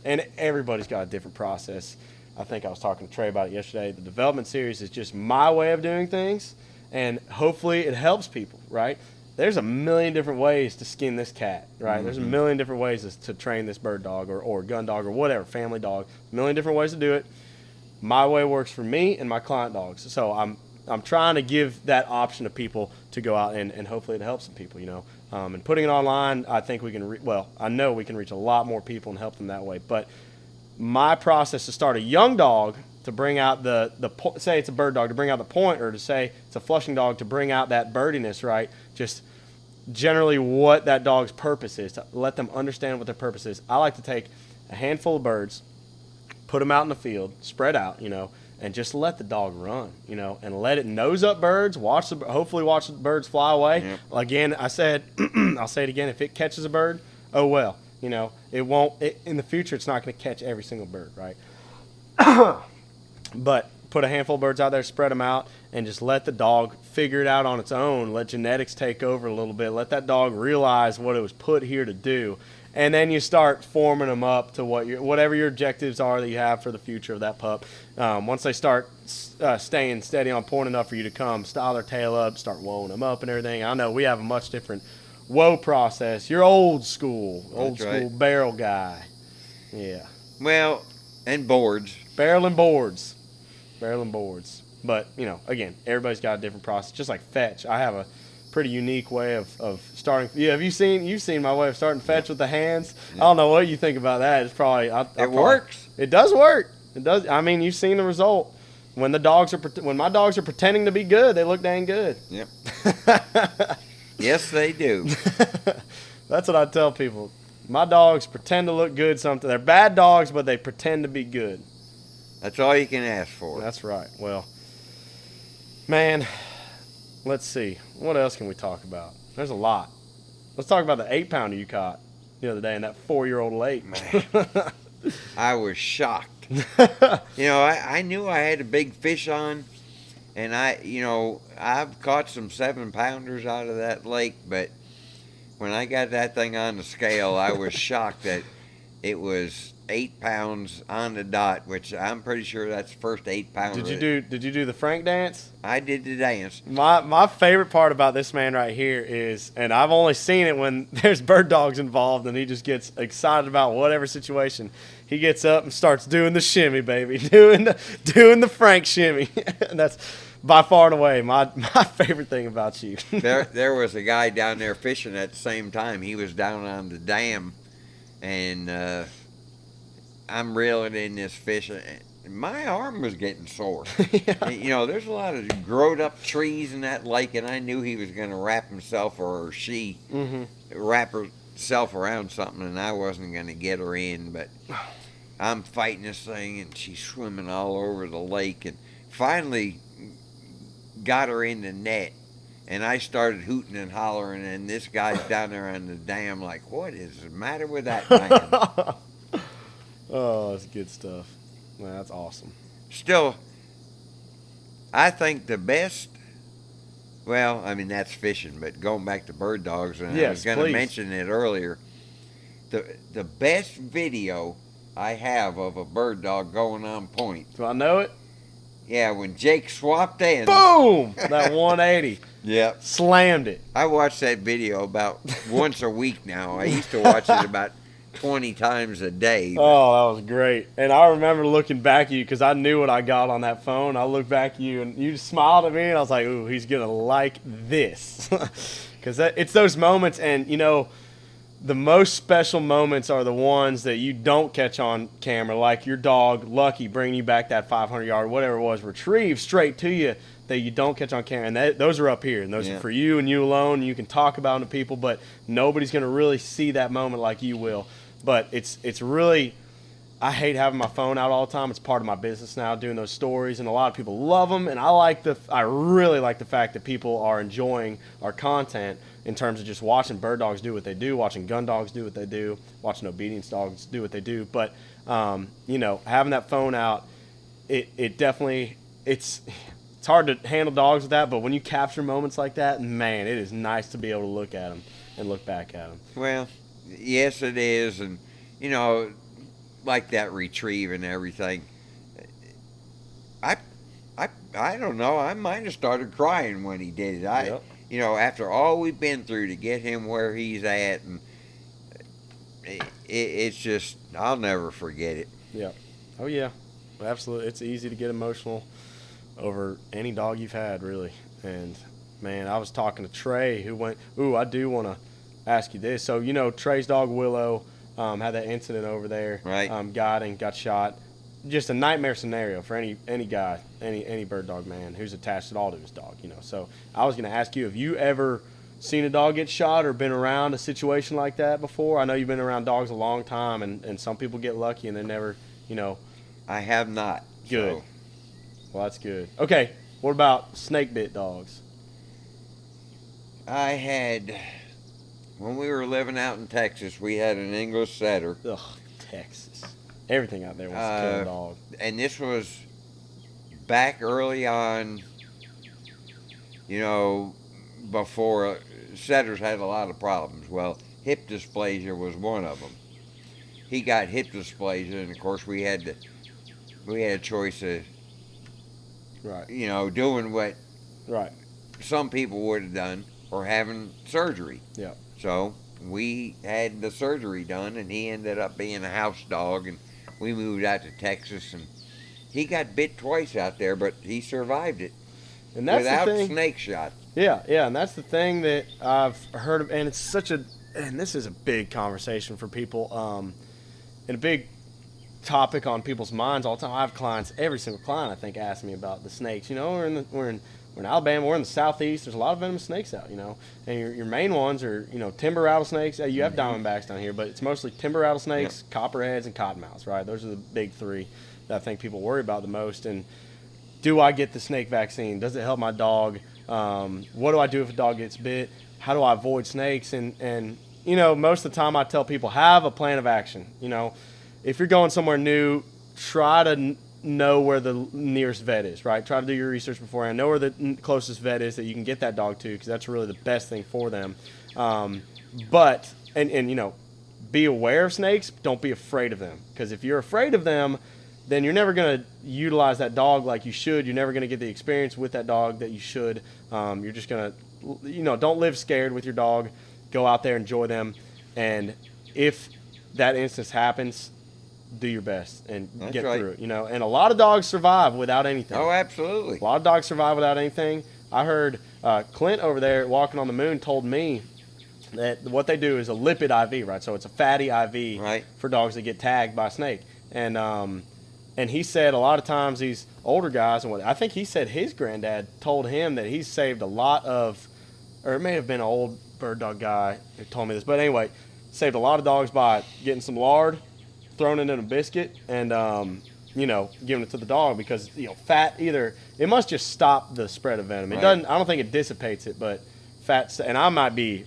and everybody's got a different process. I think I was talking to Trey about it yesterday. The development series is just my way of doing things, and hopefully it helps people, right? There's a million different ways to skin this cat, right? Mm-hmm. There's a million different ways to train this bird dog or gun dog or whatever, family dog. A million different ways to do it. My way works for me and my client dogs. So I'm trying to give that option to people to go out and hopefully it helps some people, And putting it online, I think we can, I know we can reach a lot more people and help them that way. But my process to start a young dog to bring out say it's a bird dog, to bring out the point, or to say it's a flushing dog to bring out that birdiness, right? Just generally what that dog's purpose is, to let them understand what their purpose is. I like to take a handful of birds, put them out in the field, spread out, and just let the dog run, and let it nose up birds, hopefully watch the birds fly away. Yep. Again, I said, I'll say it again, if it catches a bird, oh well, it won't, in the future it's not going to catch every single bird, right? But put a handful of birds out there, spread them out, and just let the dog figure it out on its own. Let genetics take over a little bit. Let that dog realize what it was put here to do. And then you start forming them up to whatever your objectives are that you have for the future of that pup. Once they start staying steady on point enough for you to come, style their tail up, start wowing them up and everything. I know we have a much different woe process. You're old school barrel guy. Yeah. Well, and boards. Barrel and boards. But, again, everybody's got a different process. Just like fetch. I have a pretty unique way of starting. Yeah, you've seen my way of starting fetch with the hands. I don't know what you think about that. It's probably... It works. It does work. It does. I mean, you've seen the result. When my dogs are pretending to be good, they look dang good. Yep. Yes, they do. That's what I tell people. My dogs pretend to look good. They're bad dogs, but they pretend to be good. That's all you can ask for. That's right. Well, man, let's see. What else can we talk about? There's a lot. Let's talk about the 8-pounder you caught the other day in that 4-year-old lake. Man, I was shocked. I knew I had a big fish on, and I've caught some 7-pounders out of that lake, but when I got that thing on the scale, I was shocked that it was 8 pounds on the dot, which I'm pretty sure that's the first 8-pounder. Did you do the Frank dance? I did the dance. My favorite part about this man right here is, and I've only seen it when there's bird dogs involved, and he just gets excited about whatever situation. He gets up and starts doing the shimmy, baby, doing the Frank shimmy. And that's by far and away my favorite thing about you. There was a guy down there fishing at the same time. He was down on the dam, and I'm reeling in this fish. My arm was getting sore. Yeah. There's a lot of growed up trees in that lake, and I knew he was going to wrap himself or she wrap herself around something, and I wasn't going to get her in. But I'm fighting this thing, and she's swimming all over the lake, and finally got her in the net. And I started hooting and hollering, and this guy's down there on the dam like, what is the matter with that man? Oh, that's good stuff. Man, that's awesome. Still, I think the best, well, I mean, that's fishing, but going back to bird dogs, and I was going to mention it earlier, the best video I have of a bird dog going on point. Do I know it? Yeah, when Jake swapped in. Boom! That 180. Yep. Slammed it. I watch that video about once a week now. I used to watch it about 20 times a day. Oh, that was great. And I remember looking back at you because I knew what I got on that phone. I looked back at you, and you just smiled at me, and I was like, ooh, he's going to like this. Because it's those moments, and, the most special moments are the ones that you don't catch on camera, like your dog, Lucky, bringing you back that 500-yard, whatever it was, retrieved straight to you that you don't catch on camera. And those are up here, and those are for you and you alone, and you can talk about them to people, but nobody's going to really see that moment like you will. But it's really, I hate having my phone out all the time. It's part of my business now, doing those stories, and a lot of people love them, and I really like the fact that people are enjoying our content in terms of just watching bird dogs do what they do, watching gun dogs do what they do, watching obedience dogs do what they do. But, having that phone out, it definitely, it's hard to handle dogs with that, but when you capture moments like that, man, it is nice to be able to look at them and look back at them. Well, yes, it is. And, like that retrieve and everything, I don't know, I might have started crying when he did it. After all we've been through to get him where he's at, and it's just, I'll never forget it. Yeah. Oh, yeah. Absolutely. It's easy to get emotional over any dog you've had, really. And, man, I was talking to Trey, who went, I do want to ask you this. So, Trey's dog, Willow, had that incident over there. Right. Got shot. Just a nightmare scenario for any guy, any bird dog man who's attached at all to his dog, So I was going to ask you, have you ever seen a dog get shot or been around a situation like that before? I know you've been around dogs a long time, and some people get lucky and they never, I have not. Good. So. Well, that's good. Okay, what about snake bit dogs? I had, when we were living out in Texas, we had an English setter. Ugh, Texas. Everything out there wants to kill a dog. And this was back early on, before setters had a lot of problems. Well, hip dysplasia was one of them. He got hip dysplasia, and of course we had a choice of, doing what some people would have done or having surgery. Yeah. So we had the surgery done, and he ended up being a house dog, and we moved out to Texas, and he got bit twice out there, but he survived it. And that's without the thing. Snake shot. Yeah, and that's the thing that I've heard of, and it's and this is a big conversation for people, and a big topic on people's minds all the time. I have clients, every single client I think asks me about the snakes. You know, we're in Alabama, we're in the southeast. There's a lot of venomous snakes out. You know, and your main ones are timber rattlesnakes. You have diamondbacks down here, but it's mostly timber rattlesnakes, copperheads, and cottonmouths. Right, those are the big three that I think people worry about the most. And do I get the snake vaccine? Does it help my dog? What do I do if a dog gets bit? How do I avoid snakes? And most of the time I tell people, have a plan of action. If you're going somewhere new, try to know where the nearest vet is, right? Try to do your research beforehand. Know where the closest vet is that you can get that dog to, because that's really the best thing for them. But be aware of snakes. Don't be afraid of them, because if you're afraid of them, then you're never going to utilize that dog like you should. You're never going to get the experience with that dog that you should. You're just going to, don't live scared with your dog. Go out there, enjoy them. And if that instance happens, do your best and get through it. And a lot of dogs survive without anything. Oh, absolutely. A lot of dogs survive without anything. I heard Clint over there walking on the moon told me that what they do is a lipid IV, right? So it's a fatty IV for dogs that get tagged by a snake. And he said a lot of times these older guys, and I think he said his granddad told him that he's saved a lot of, or it may have been an old bird dog guy who told me this, but anyway, saved a lot of dogs by getting some lard, throwing it in a biscuit, and giving it to the dog, because fat it must just stop the spread of venom. It doesn't. I don't think it dissipates it, but fat. And I might be,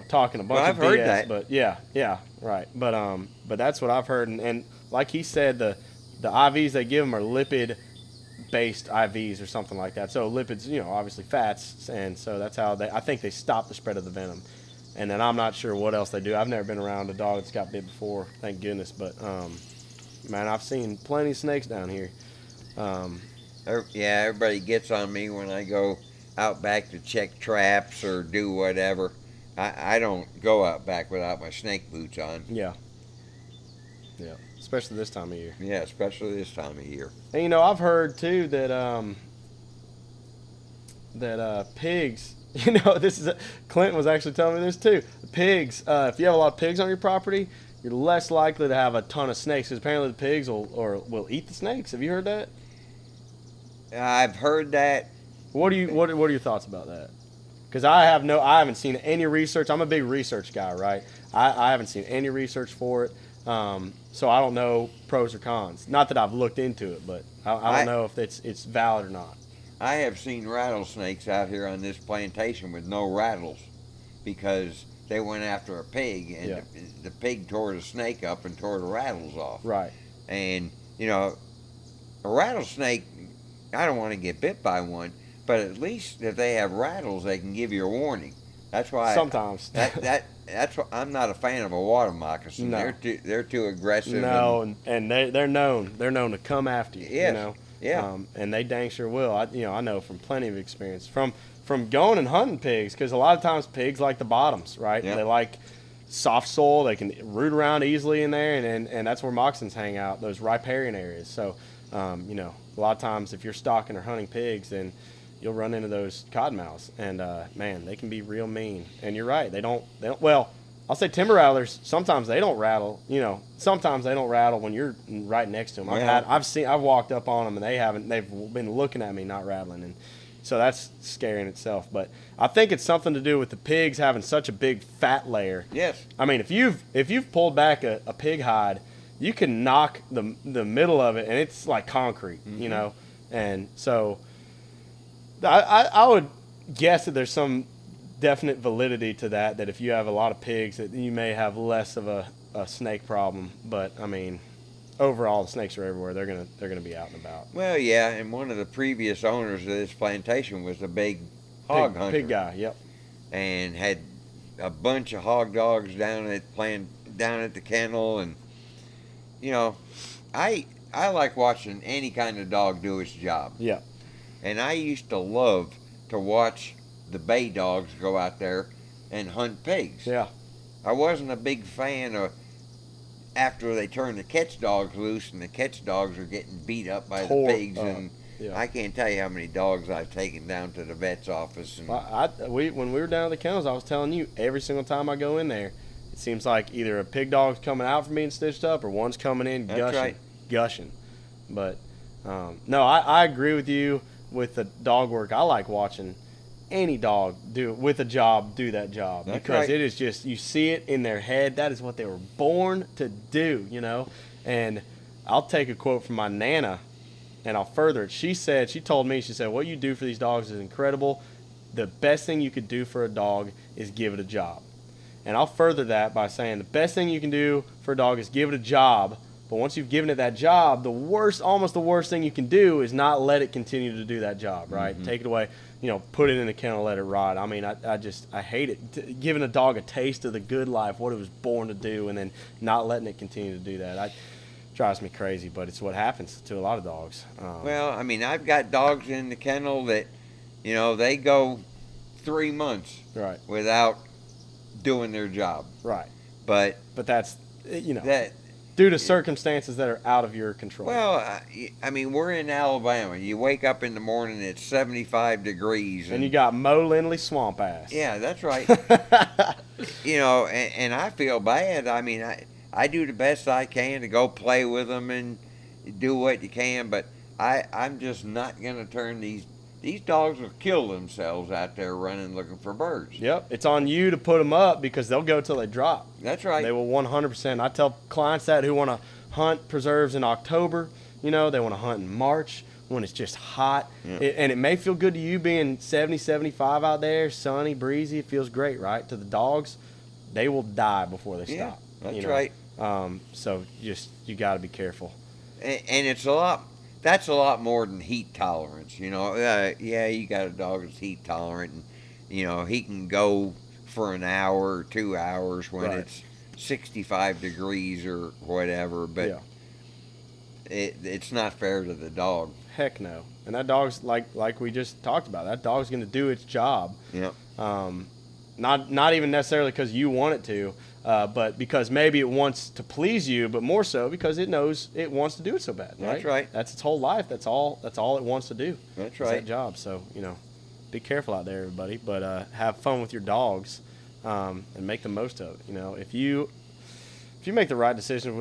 talking a bunch of BS. I've heard that. But yeah, right. But that's what I've heard, and like he said, the IVs they give them are lipid-based IVs or something like that. So lipids, obviously fats, and so that's how I think they stop the spread of the venom. And then I'm not sure what else they do. I've never been around a dog that's got bit before, thank goodness. But man, I've seen plenty of snakes down here. Everybody gets on me when I go out back to check traps or do whatever. I don't go out back without my snake boots on. Yeah. Especially this time of year. Yeah, especially this time of year. And I've heard too that pigs. Clinton was actually telling me this too. Pigs. If you have a lot of pigs on your property, you're less likely to have a ton of snakes, because apparently the pigs will eat the snakes. Have you heard that? I've heard that. What are your thoughts about that? Because I haven't seen any research. I'm a big research guy, right? I haven't seen any research for it. So I don't know pros or cons. Not that I've looked into it, but I don't know if it's valid or not. I have seen rattlesnakes out here on this plantation with no rattles, because they went after a pig, and the pig tore the snake up and tore the rattles off. Right. And, a rattlesnake, I don't want to get bit by one, but at least if they have rattles, they can give you a warning. That's why sometimes that's why I'm not a fan of a water moccasin. No. They're too aggressive. No, and they're known to come after you. Yes. Yeah. And they dang sure will. I know from plenty of experience from going and hunting pigs, because a lot of times pigs like the bottoms, right? Yep. They like soft soil. They can root around easily in there, and that's where moccasins hang out, those riparian areas. So, a lot of times if you're stalking or hunting pigs, then you'll run into those cottonmouths, and man, they can be real mean. And you're right, they don't. Well, I'll say timber rattlers. Sometimes they don't rattle. Sometimes they don't rattle when you're right next to them. I've walked up on them, and they've been looking at me, not rattling, and so that's scary in itself. But I think it's something to do with the pigs having such a big fat layer. Yes. I mean, if you've pulled back a pig hide, you can knock the middle of it, and it's like concrete, and so. I would guess that there's some definite validity to that if you have a lot of pigs, that you may have less of a snake problem. But I mean, overall, the snakes are everywhere. They're gonna be out and about. Well, yeah, and one of the previous owners of this plantation was a big hog hunter. Pig guy, yep. And had a bunch of hog dogs down at the kennel, and I like watching any kind of dog do its job. Yeah. And I used to love to watch the bay dogs go out there and hunt pigs. Yeah. I wasn't a big fan of after they turned the catch dogs loose, and the catch dogs are getting beat up by the pigs. And I can't tell you how many dogs I've taken down to the vet's office. And when we were down at the kennels, I was telling you, every single time I go in there, It seems like either a pig dog's coming out from being stitched up or one's coming in gushing. But no, I agree with you with the dog work. I like watching any dog do that job because it is just, you see it in their head. That is what they were born to do, And I'll take a quote from my Nana, and I'll further it. She told me, what you do for these dogs is incredible. The best thing you could do for a dog is give it a job. And I'll further that by saying the best thing you can do for a dog is give it a job. But once you've given it that job, almost the worst thing you can do is not let it continue to do that job, right? Take it away, put it in the kennel, let it rot. I mean, I hate it. Giving a dog a taste of the good life, what it was born to do, and then not letting it continue to do that. Drives me crazy, but it's what happens to a lot of dogs. Well, I mean, I've got dogs in the kennel that, they go 3 months without doing their job. Right. But that's, that due to circumstances that are out of your control. Well, I mean, we're in Alabama. You wake up in the morning, it's 75 degrees. And you got Mo Lindley swamp ass. Yeah, that's right. And I feel bad. I mean, I do the best I can to go play with them and do what you can, but I'm just not going to turn these dogs will kill themselves out there running looking for birds. Yep. It's on you to put them up because they'll go till they drop. That's right. They will 100%. I tell clients that who want to hunt preserves in October, they want to hunt in March when it's just hot. Yeah. And it may feel good to you being 70, 75 out there, sunny, breezy. It feels great, right? To the dogs, they will die before they stop. That's right. So you got to be careful. And it's that's a lot more than heat tolerance, you got a dog that's heat tolerant, and he can go for an hour or 2 hours when it's 65 degrees or whatever, but it's not fair to the dog. Heck no. And that dog's like we just talked about, that dog's going to do its job. Not even necessarily because you want it to, but because maybe it wants to please you, but more so because it knows it wants to do it so bad. Right? That's right. That's its whole life. That's all it wants to do. That's right. That job. So be careful out there, everybody. But have fun with your dogs, and make the most of it. If you make the right decisions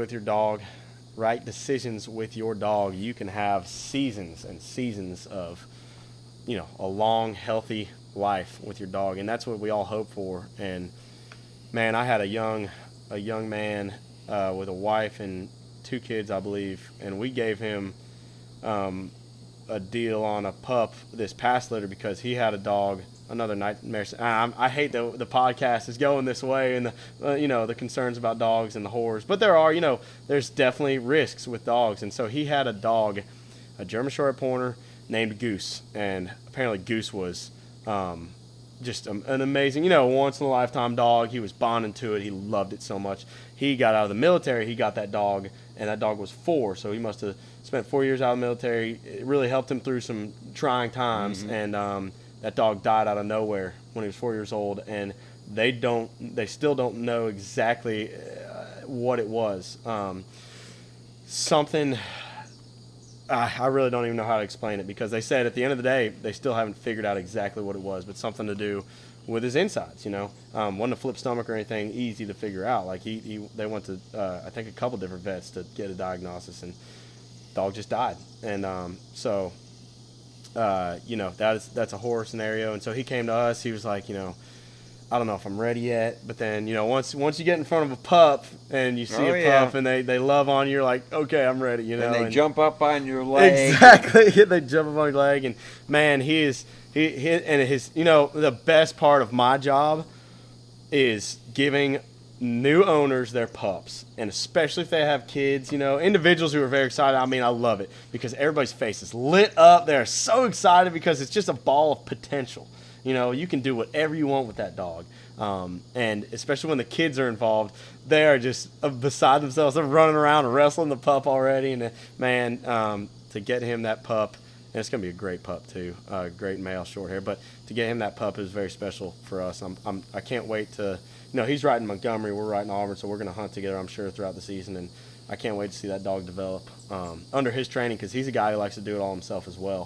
with your dog, you can have seasons and seasons of a long, healthy life with your dog, and that's what we all hope for. And man, I had a young man with a wife and 2 kids, I believe, and we gave him a deal on a pup this past litter because he had a dog. Another nightmare. I hate the podcast is going this way, and the concerns about dogs and the horrors, but there's definitely risks with dogs. And so he had a dog, a German Short Pointer named Goose, and apparently Goose was just an amazing, once in a lifetime dog. He was bonding to it. He loved it so much. He got out of the military. He got that dog, and that dog was 4. So he must have spent 4 years out of the military. It really helped him through some trying times. And that dog died out of nowhere when he was 4 years old. And they still don't know exactly what it was. Something. I really don't even know how to explain it, because they said at the end of the day they still haven't figured out exactly what it was, but something to do with his insides. Wasn't a flip stomach or anything easy to figure out. Like they went to I think a couple different vets to get a diagnosis, and dog just died. And that's a horror scenario. And so he came to us. He was like, I don't know if I'm ready yet. But then, once you get in front of a pup and you see a pup and they love on you, you're like, okay, I'm ready. And they jump up on your leg. Exactly. They jump up on your leg. And man, the best part of my job is giving new owners their pups, and especially if they have kids, individuals who are very excited. I mean, I love it because everybody's face is lit up. They're so excited because it's just a ball of potential. You can do whatever you want with that dog. And especially when the kids are involved, they are just beside themselves. They're running around and wrestling the pup already. And man, to get him that pup, and it's going to be a great pup too, great male short hair, but to get him that pup is very special for us. I can't wait to, he's riding Montgomery, we're riding Auburn, so we're going to hunt together, I'm sure, throughout the season. And I can't wait to see that dog develop under his training, because he's a guy who likes to do it all himself as well,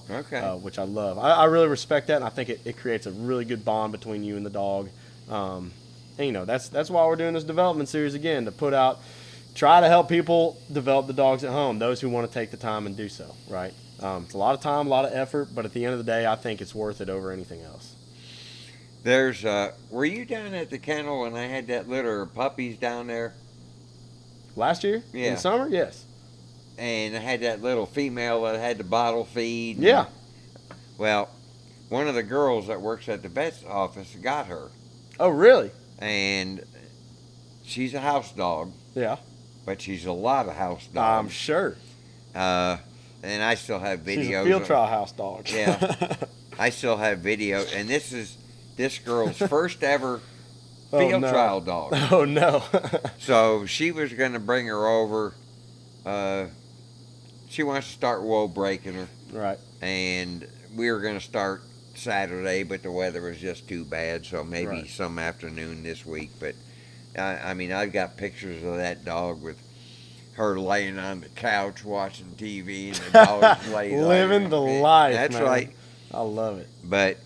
which I love. I really respect that, and I think it creates a really good bond between you and the dog. And, that's why we're doing this development series again, to try to help people develop the dogs at home, those who want to take the time and do so, right? It's a lot of time, a lot of effort, but at the end of the day, I think it's worth it over anything else. Were you down at the kennel when I had that litter of puppies down there? Last year? Yeah. In the summer? Yes. And I had that little female that had the bottle feed. Yeah. Well, one of the girls that works at the vet's office got her. Oh, really? And she's a house dog. Yeah. But she's a lot of house dogs. I'm sure. And I still have videos. She's a field trial house dog. Yeah. I still have video. And this is this girl's first ever field trial dog. Oh, no. So she was going to bring her over. She wants to start wool breaking her. Right. And we were going to start Saturday, but the weather was just too bad. So maybe some afternoon this week. But, I mean, I've got pictures of that dog with her laying on the couch watching TV and the dog's laying living the life. That's man. right. I love it. But,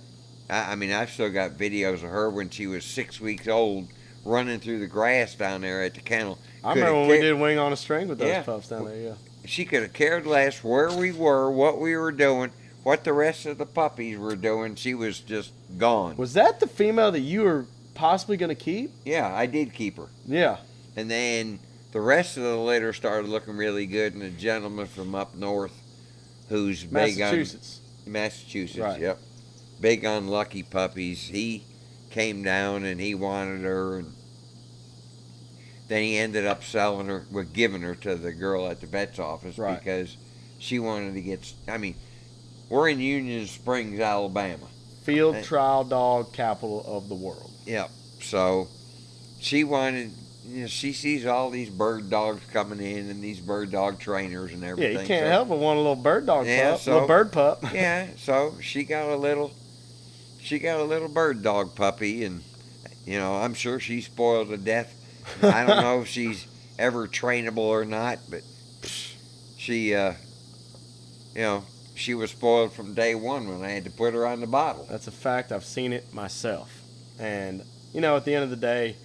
I mean, I've still got videos of her when she was 6 weeks old running through the grass down there at the kennel. I remember when we did Wing on a String with those pups down there, yeah. She could have cared less where we were, what we were doing, what the rest of the puppies were doing. She was just gone. Was that the female that you were possibly going to keep? Yeah, I did keep her. Yeah. And then the rest of the litter started looking really good, and a gentleman from up north who's big on Massachusetts, right. Yep. Big on lucky puppies. He came down and he wanted her, and then he ended up giving her to the girl at the vet's office because she wanted to get. I mean, we're in Union Springs, Alabama. Field trial dog capital of the world. Yep. So she wanted. She sees all these bird dogs coming in and these bird dog trainers and everything. Yeah, you can't help but want a little bird dog pup, little bird pup. Yeah, so she got a little bird dog puppy, and I'm sure she's spoiled to death. I don't know if she's ever trainable or not, but she, she was spoiled from day one when I had to put her on the bottle. That's a fact. I've seen it myself, and at the end of the day,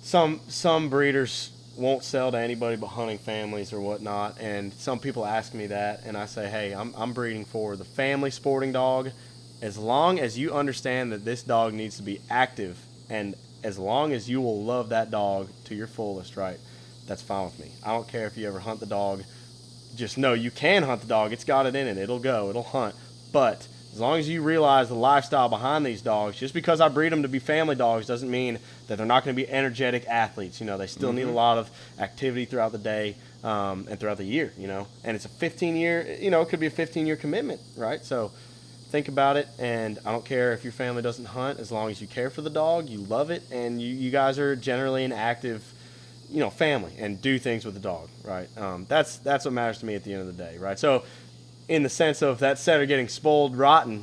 some breeders won't sell to anybody but hunting families or whatnot, and some people ask me that, and I say, hey, I'm breeding for the family sporting dog. As long as you understand that this dog needs to be active, and as long as you will love that dog to your fullest, right, that's fine with me. I don't care if you ever hunt the dog. Just know you can hunt the dog. It's got it in it. It'll go. It'll hunt. But as long as you realize the lifestyle behind these dogs, just because I breed them to be family dogs doesn't mean that they're not going to be energetic athletes. They still need a lot of activity throughout the day and throughout the year, And it's a 15-year, it could be a 15-year commitment, right? So think about it, and I don't care if your family doesn't hunt, as long as you care for the dog, you love it, and you guys are generally an active, family and do things with the dog, right? That's what matters to me at the end of the day, right? So in the sense of that setter getting spoiled rotten,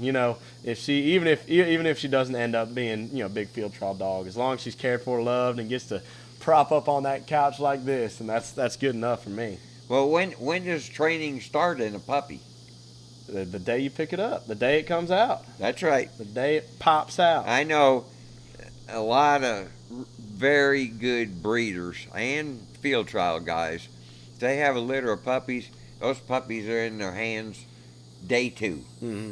if she even if she doesn't end up being a big field trial dog, as long as she's cared for, loved, and gets to prop up on that couch like this, and that's good enough for me. Well, when does training start in a puppy? The day you pick it up, the day it comes out. That's right. The day it pops out. I know a lot of very good breeders and field trial guys. They have a litter of puppies. Those puppies are in their hands day 2. Mm-hmm.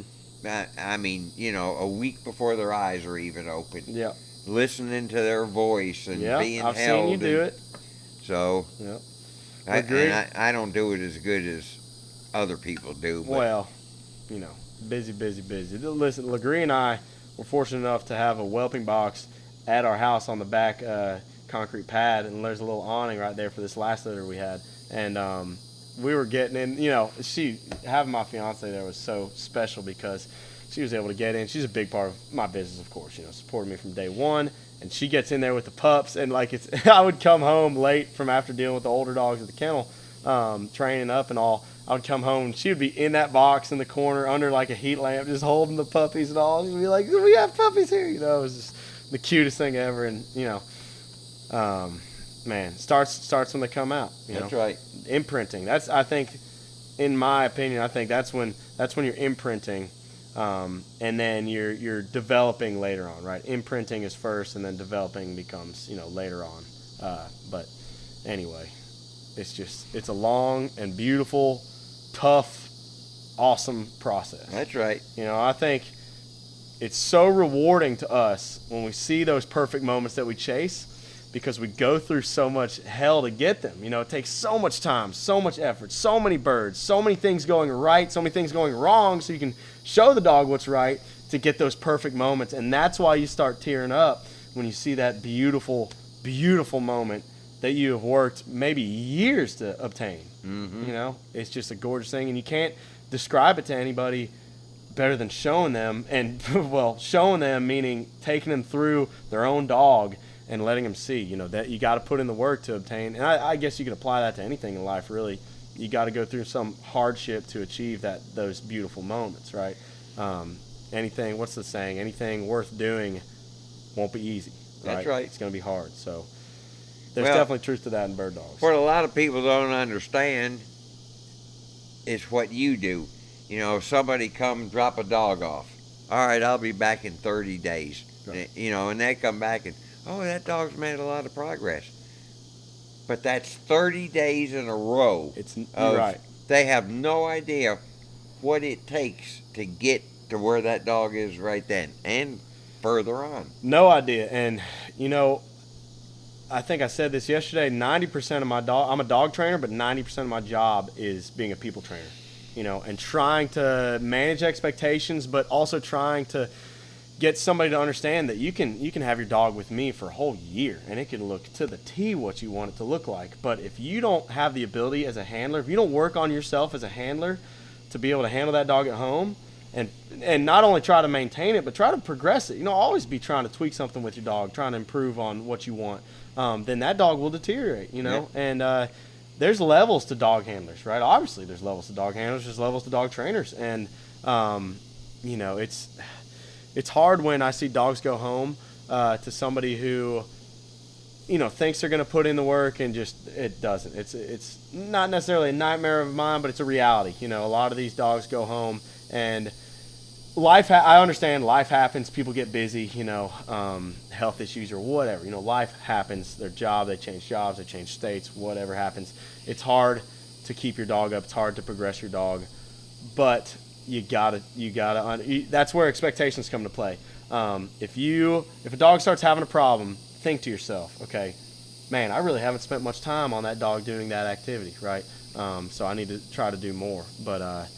I mean, a week before their eyes are even open. Yeah. Listening to their voice and being held. I've seen you do it. So, yeah. I don't do it as good as other people do. But well, busy. Listen, Legree and I were fortunate enough to have a whelping box at our house on the back concrete pad, and there's a little awning right there for this last litter we had. And we were getting in, having my fiance there was so special because she was able to get in. She's a big part of my business, of course, supported me from day one. And she gets in there with the pups, and I would come home late from after dealing with the older dogs at the kennel, training up and all. I would come home, and she would be in that box in the corner under like a heat lamp, just holding the puppies and all. She'd be like, "We have puppies here," It was just the cutest thing ever, and man, starts when they come out. That's right. Imprinting. I think, in my opinion, that's when you're imprinting And then you're developing later on, right? Imprinting is first, and then developing becomes later on. But anyway, it's a long and beautiful, tough, awesome process. That's right. I think it's so rewarding to us when we see those perfect moments that we chase, because we go through so much hell to get them. It takes so much time, so much effort, so many birds, so many things going right, so many things going wrong, so you can show the dog what's right to get those perfect moments. And that's why you start tearing up when you see that beautiful, beautiful moment that you have worked maybe years to obtain. Mm-hmm. It's just a gorgeous thing, and you can't describe it to anybody better than showing them. And well, showing them meaning taking them through their own dog and letting them see, that you got to put in the work to obtain. And I guess you can apply that to anything in life, really. You got to go through some hardship to achieve those beautiful moments, right? Anything, what's the saying? Anything worth doing won't be easy. Right? That's right. It's going to be hard. So there's definitely truth to that in bird dogs. What a lot of people don't understand is what you do. If somebody come drop a dog off, all right, I'll be back in 30 days. Right. And they come back and, oh, that dog's made a lot of progress. But that's 30 days in a row. You're right. They have no idea what it takes to get to where that dog is right then and further on. No idea. And, I think I said this yesterday, 90% of my dog, I'm a dog trainer, but 90% of my job is being a people trainer, and trying to manage expectations, but also trying to get somebody to understand that you can have your dog with me for a whole year, and it can look to the T what you want it to look like. But if you don't have the ability as a handler, if you don't work on yourself as a handler to be able to handle that dog at home, and not only try to maintain it, but try to progress it, always be trying to tweak something with your dog, trying to improve on what you want, then that dog will deteriorate, Yeah. And there's levels to dog handlers, right? Obviously there's levels to dog handlers, there's levels to dog trainers, and it's hard when I see dogs go home to somebody who, thinks they're going to put in the work and just it doesn't. It's not necessarily a nightmare of mine, but it's a reality. A lot of these dogs go home and I understand life happens. People get busy, health issues or whatever. Life happens. Their job, they change jobs, they change states, whatever happens. It's hard to keep your dog up. It's hard to progress your dog, but you gotta. That's where expectations come to play. If a dog starts having a problem, think to yourself, okay, man, I really haven't spent much time on that dog doing that activity, right? So I need to try to do more. But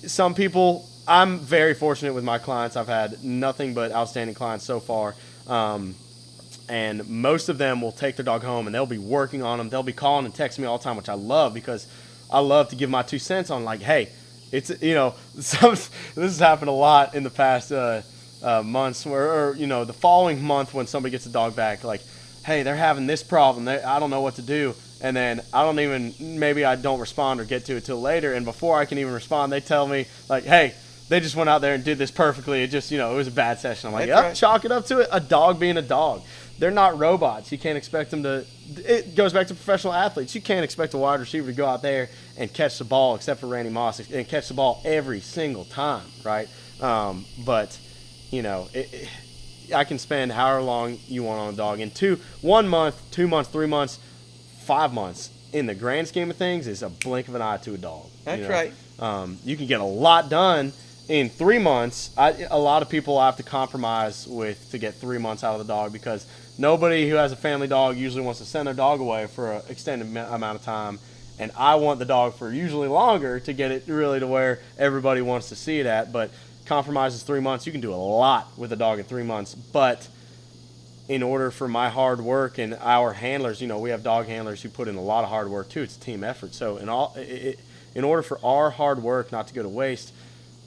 some people. I'm very fortunate with my clients. I've had nothing but outstanding clients so far. And most of them will take their dog home and they'll be working on them. They'll be calling and texting me all the time, which I love because I love to give my 2 cents on like, hey, it's, this has happened a lot in the past months or the following month when somebody gets a dog back, like, hey, they're having this problem. I don't know what to do. And then maybe I don't respond or get to it till later. And before I can even respond, they tell me like, hey, they just went out there and did this perfectly. It just, it was a bad session. I'm like, yep, right. Chalk it up to it. A dog being a dog. They're not robots. You can't expect them to. It goes back to professional athletes. You can't expect a wide receiver to go out there and catch the ball, except for Randy Moss, and catch the ball every single time, right? But, I can spend however long you want on a dog. And 1 month, 2 months, 3 months, 5 months, in the grand scheme of things, is a blink of an eye to a dog. That's right. You can get a lot done in 3 months. A lot of people have to compromise to get 3 months out of the dog because nobody who has a family dog usually wants to send their dog away for an extended amount of time. And I want the dog for usually longer to get it really to where everybody wants to see it at. But compromise is 3 months. You can do a lot with a dog in 3 months. But in order for my hard work and our handlers, we have dog handlers who put in a lot of hard work too. It's a team effort. So in order for our hard work not to go to waste,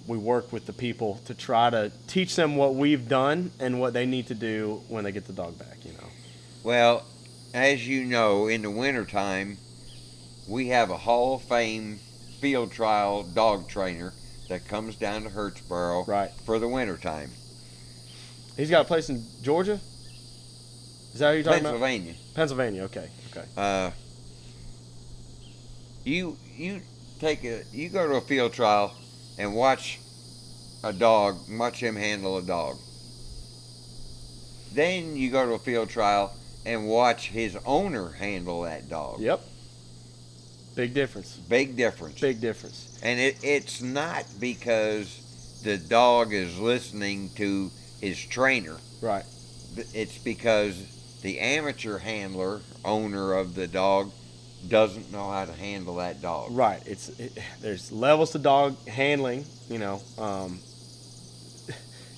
we work with the people to try to teach them what we've done and what they need to do when they get the dog back, Well, as you know, in the wintertime, we have a Hall of Fame field trial dog trainer that comes down to Hurtsboro right. for the wintertime. He's got a place in Georgia? Is that what you're talking Pennsylvania. about? Pennsylvania, okay. You go to a field trial and watch a dog, watch him handle a dog. Then you go to a field trial and watch his owner handle that dog. Yep. Big difference. Big difference. Big difference. And it's not because the dog is listening to his trainer. Right. It's because the amateur handler, owner of the dog, doesn't know how to handle that dog. Right. There's levels to dog handling.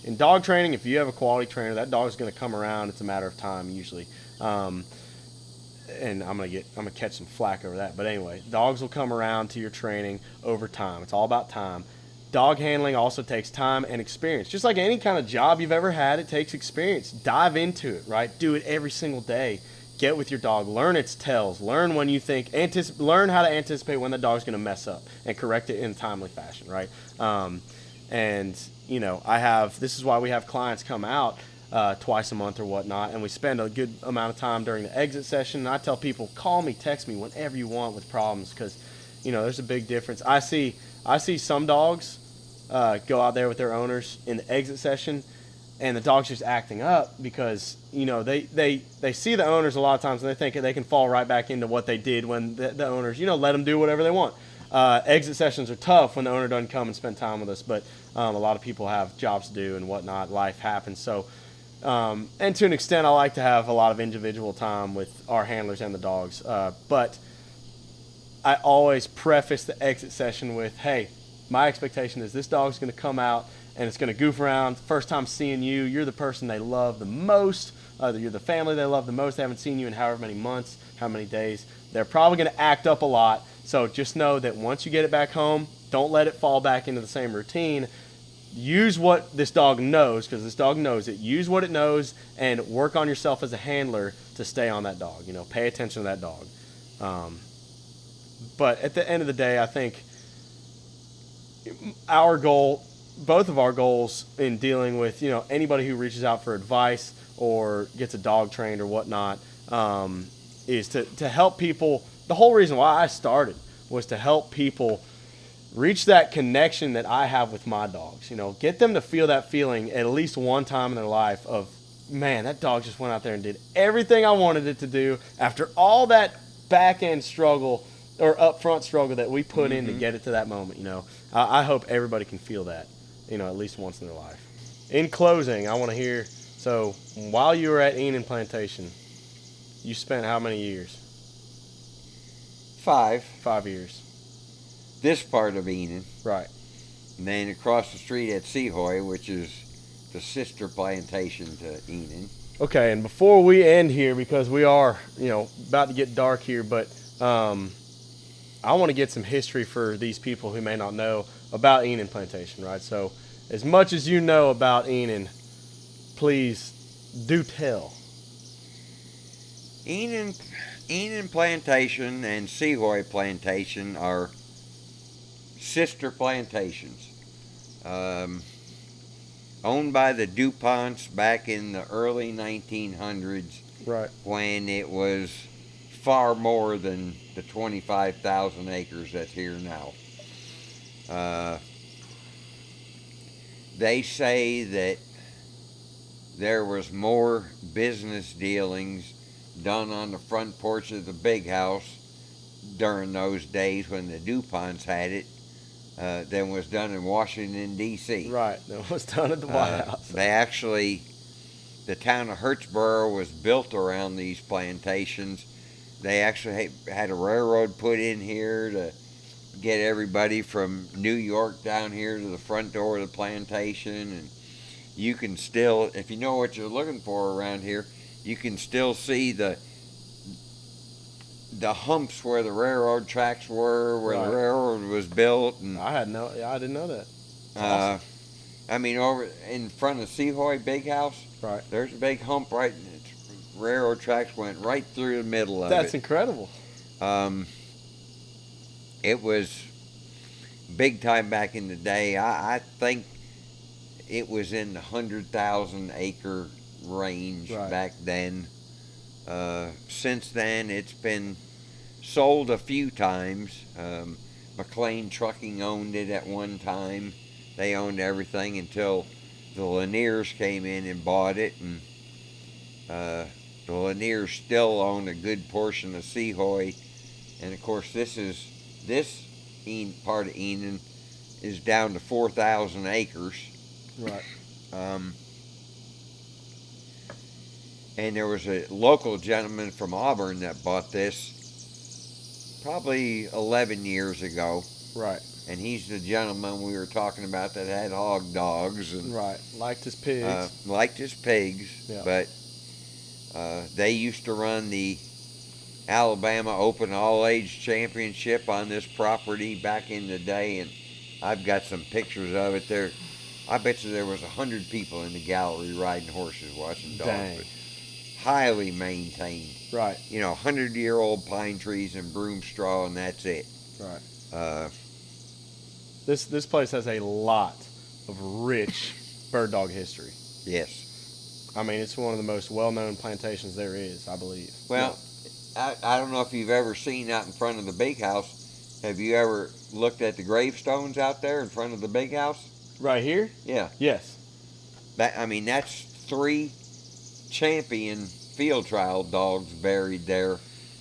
In dog training, if you have a quality trainer, that dog's going to come around. It's a matter of time usually. And I'm gonna catch some flack over that. But anyway, dogs will come around to your training over time. It's all about time. Dog handling also takes time and experience. Just like any kind of job you've ever had, it takes experience. Dive into it, right? Do it every single day. Get with your dog. Learn its tells. Learn when you think. Learn how to anticipate when the dog's going to mess up and correct it in a timely fashion, right? This is why we have clients come out twice a month or whatnot, and we spend a good amount of time during the exit session. And I tell people, call me, text me whenever you want with problems, because there's a big difference. I see some dogs go out there with their owners in the exit session, and the dog's just acting up because they see the owners a lot of times and they think they can fall right back into what they did when the owners let them do whatever they want. Exit sessions are tough when the owner doesn't come and spend time with us, but a lot of people have jobs to do and whatnot. Life happens. So and to an extent, I like to have a lot of individual time with our handlers and the dogs. But I always preface the exit session with, hey, my expectation is this dog's going to come out and it's going to goof around. First time seeing you, you're the person they love the most. You're the family they love the most. They haven't seen you in however many months, how many days. They're probably going to act up a lot. So just know that once you get it back home, don't let it fall back into the same routine. Use what this dog knows, because this dog knows it. Use what it knows and work on yourself as a handler to stay on that dog. Pay attention to that dog. But at the end of the day, I think both of our goals in dealing with anybody who reaches out for advice or gets a dog trained or whatnot, is to help people. The whole reason why I started was to help people reach that connection that I have with my dogs. Get them to feel that feeling at least one time in their life of, man, that dog just went out there and did everything I wanted it to do after all that back end struggle or upfront struggle that we put in to get it to that moment. I hope everybody can feel that, at least once in their life. In closing, I want to hear, so while you were at Enon Plantation, you spent how many years? 5. 5 years. This part of Enon. Right. And then across the street at Seahoy, which is the sister plantation to Enon. Okay, and before we end here, because we are, about to get dark here, but I want to get some history for these people who may not know about Enon Plantation, right? So as much as you know about Enon, please do tell. Enon Plantation and Seahoy Plantation are sister plantations, owned by the DuPonts back in the early 1900s, right? When it was far more than the 25,000 acres that's here now. They say that there was more business dealings done on the front porch of the big house during those days when the DuPonts had it than was done in Washington, D.C. Right, that was done at the White House. The town of Hurtsboro was built around these plantations. They actually had a railroad put in here to get everybody from New York down here to the front door of the plantation. And you can still, if you know what you're looking for around here, you can still see the humps where the railroad tracks were, where the railroad was built. And I didn't know that. Awesome. I mean, over in front of Seahoy Big House, right? There's a big hump right. Railroad tracks went right through the middle of it. That's incredible. It was big time back in the day. I think it was in the 100,000 acre range back then. Since then, it's been sold a few times. McLean Trucking owned it at one time. They owned everything until the Laniers came in and bought it, and the Laniers still own a good portion of Seahoy. And of course, this part of Enon is down to 4,000 acres. Right. And there was a local gentleman from Auburn that bought this probably 11 years ago. Right. And he's the gentleman we were talking about that had hog dogs and Right. Liked his pigs. liked his pigs, Yeah. but they used to run the Alabama Open All-Age Championship on this property back in the day, and I've got some pictures of it there. I bet you there was 100 people in the gallery riding horses, watching dogs. Dang. But highly maintained. Right. 100-year-old pine trees and broom straw, and that's it. Right. This place has a lot of rich bird dog history. Yes. I mean, it's one of the most well-known plantations there is, I believe. Well, I don't know if you've ever seen out in front of the big house. Have you ever looked at the gravestones out there in front of the big house? Right here? Yeah. Yes. That's 3 champion field trial dogs buried there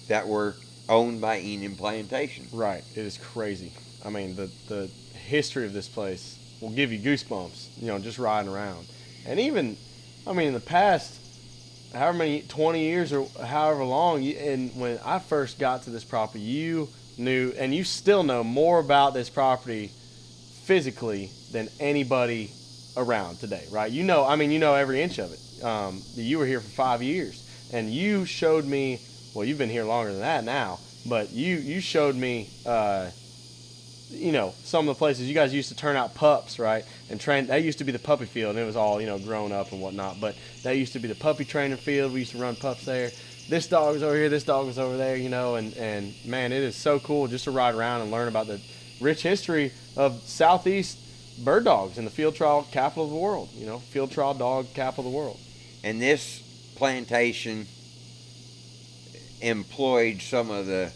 that were owned by Enon Plantation. Right. It is crazy. I mean, the history of this place will give you goosebumps, just riding around. And even, in the past, however many, 20 years or however long, and when I first got to this property, you knew, and you still know more about this property physically than anybody around today, right? You know every inch of it. You were here for 5 years, and you showed me, well, you've been here longer than that now, but you showed me, some of the places you guys used to turn out pups, right? And train. That used to be the puppy field, and it was all, grown up and whatnot. But that used to be the puppy training field. We used to run pups there. This dog was over here. This dog was over there, and man, it is so cool just to ride around and learn about the rich history of Southeast bird dogs and the field trial capital of the world. Field trial dog capital of the world. And this plantation employed some of the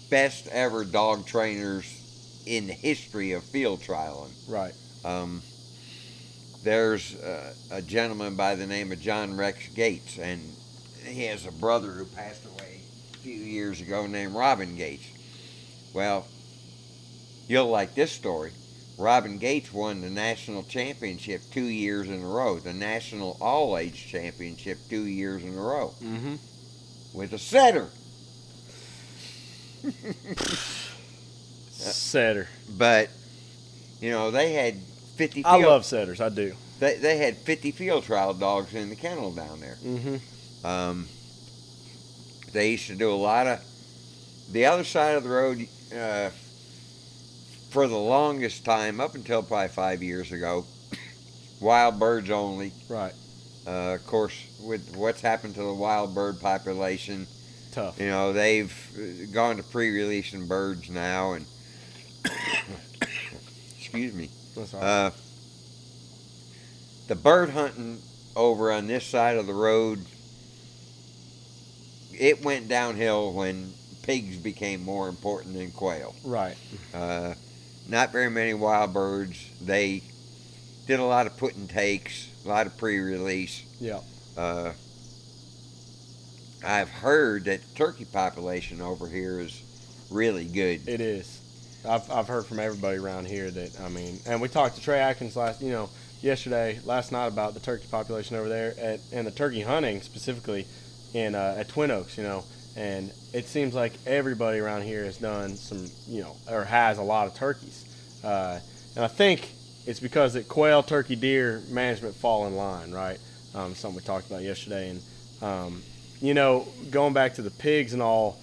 best ever dog trainers in the history of field trialing. Right. There's a gentleman by the name of John Rex Gates, and he has a brother who passed away a few years ago named Robin Gates. Well, you'll like this story. Robin Gates won the national championship 2 years in a row, the national all-age championship 2 years in a row, with a setter. Setter. But, they had 50 I love setters. I do. They had 50 field trial dogs in the kennel down there. They used to do a lot of the other side of the road for the longest time, up until probably 5 years ago. Wild birds only. Right. Of course, with what's happened to the wild bird population, tough. They've gone to pre-releasing birds now, and excuse me. That's all right. The bird hunting over on this side of the road, it went downhill when pigs became more important than quail. Right. Not very many wild birds. They did a lot of put and takes, a lot of pre-release. Yeah. I've heard that the turkey population over here is really good. It is. I've heard from everybody around here that, and we talked to Trey Atkins last night about the turkey population over there and the turkey hunting specifically at Twin Oaks, and it seems like everybody around here has done some, or has a lot of turkeys. And I think it's because that quail, turkey, deer management fall in line, right? Something we talked about yesterday. And, going back to the pigs and all,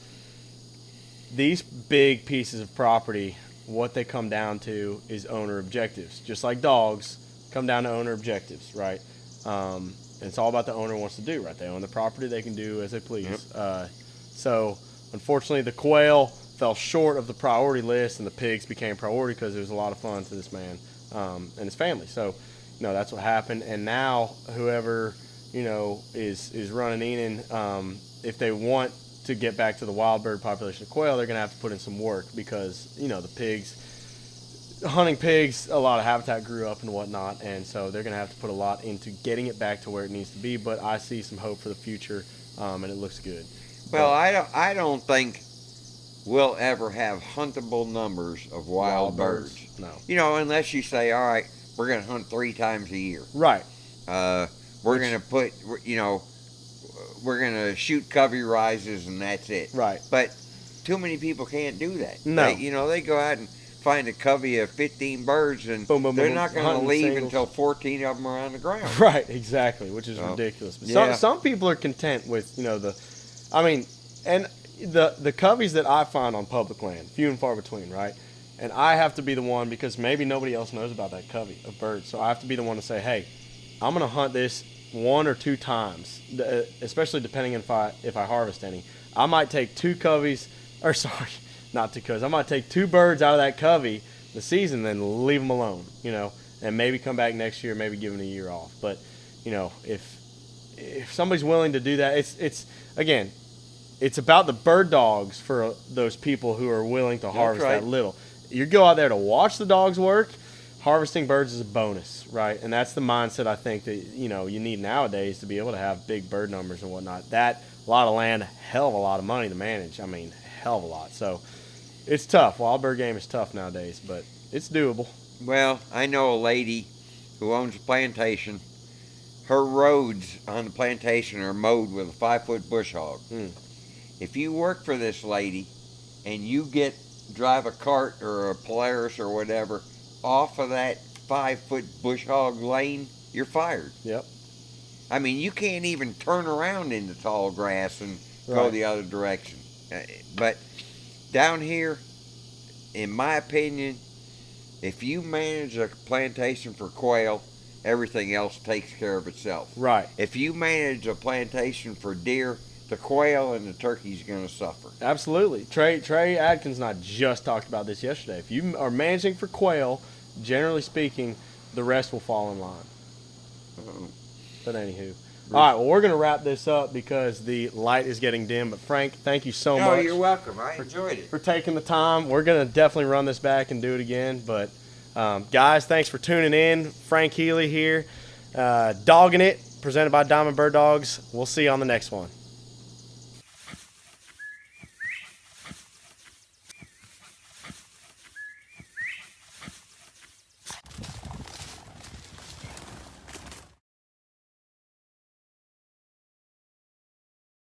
these big pieces of property, what they come down to is owner objectives. Just like dogs come down to owner objectives, right? And it's all about the owner wants to do, right? They own the property, they can do as they please. Yep. So, unfortunately, the quail fell short of the priority list, and the pigs became priority because it was a lot of fun to this man and his family. So, that's what happened. And now, whoever, is running Enon, if they want to get back to the wild bird population of quail, they're going to have to put in some work because, the pigs, hunting pigs, a lot of habitat grew up and whatnot, and so they're going to have to put a lot into getting it back to where it needs to be. But I see some hope for the future, and it looks good. Well, I don't think we'll ever have huntable numbers of wild birds. No. You know, unless you say, all right, we're going to hunt 3 times a year. Right. We're going to put, you know, we're going to shoot covey rises and that's it. Right. But too many people can't do that. No. You know, they go out and find a covey of 15 birds and boom, boom, they're boom, not going hunting to leave singles. until 14 of them are on the ground. Right, exactly, which is ridiculous. But yeah. some people are content with, you know, and the coveys that I find on public land, few and far between, right? And I have to be the one, because maybe nobody else knows about that covey of birds, so I have to be the one to say, hey, I'm going to hunt this 1 or 2 times, especially depending on if I harvest any. I might take 2 coveys, or sorry, not 2 coveys. I might take 2 birds out of that covey the season, then leave them alone, you know, and maybe come back next year, maybe give them a year off. But, you know, if somebody's willing to do that, it's about the bird dogs for those people who are willing to harvest that little. You go out there to watch the dogs work. Harvesting birds is a bonus, right? And that's the mindset I think that, you know, you need nowadays to be able to have big bird numbers and whatnot. That, a lot of land, hell of a lot of money to manage. I mean, hell of a lot. So it's tough. Wild bird game is tough nowadays, but it's doable. Well, I know a lady who owns a plantation. Her roads on the plantation are mowed with a 5-foot bush hog. If you work for this lady and you drive a cart or a Polaris or whatever off of that 5-foot bush hog lane, you're fired. Yep. I mean, you can't even turn around in the tall grass and go the other direction. But down here, in my opinion, if you manage a plantation for quail, everything else takes care of itself. Right. If you manage a plantation for deer, the quail and the turkey's going to suffer. Absolutely. Trey Adkins and I just talked about this yesterday. If you are managing for quail, generally speaking, the rest will fall in line. But anywho. All right, well, we're going to wrap this up because the light is getting dim. But, Frank, thank you so much. Oh, you're welcome. I enjoyed it. For taking the time. We're going to definitely run this back and do it again. But, guys, thanks for tuning in. Frank Healy here. Dogging It, presented by Diamond Bird Dogs. We'll see you on the next one.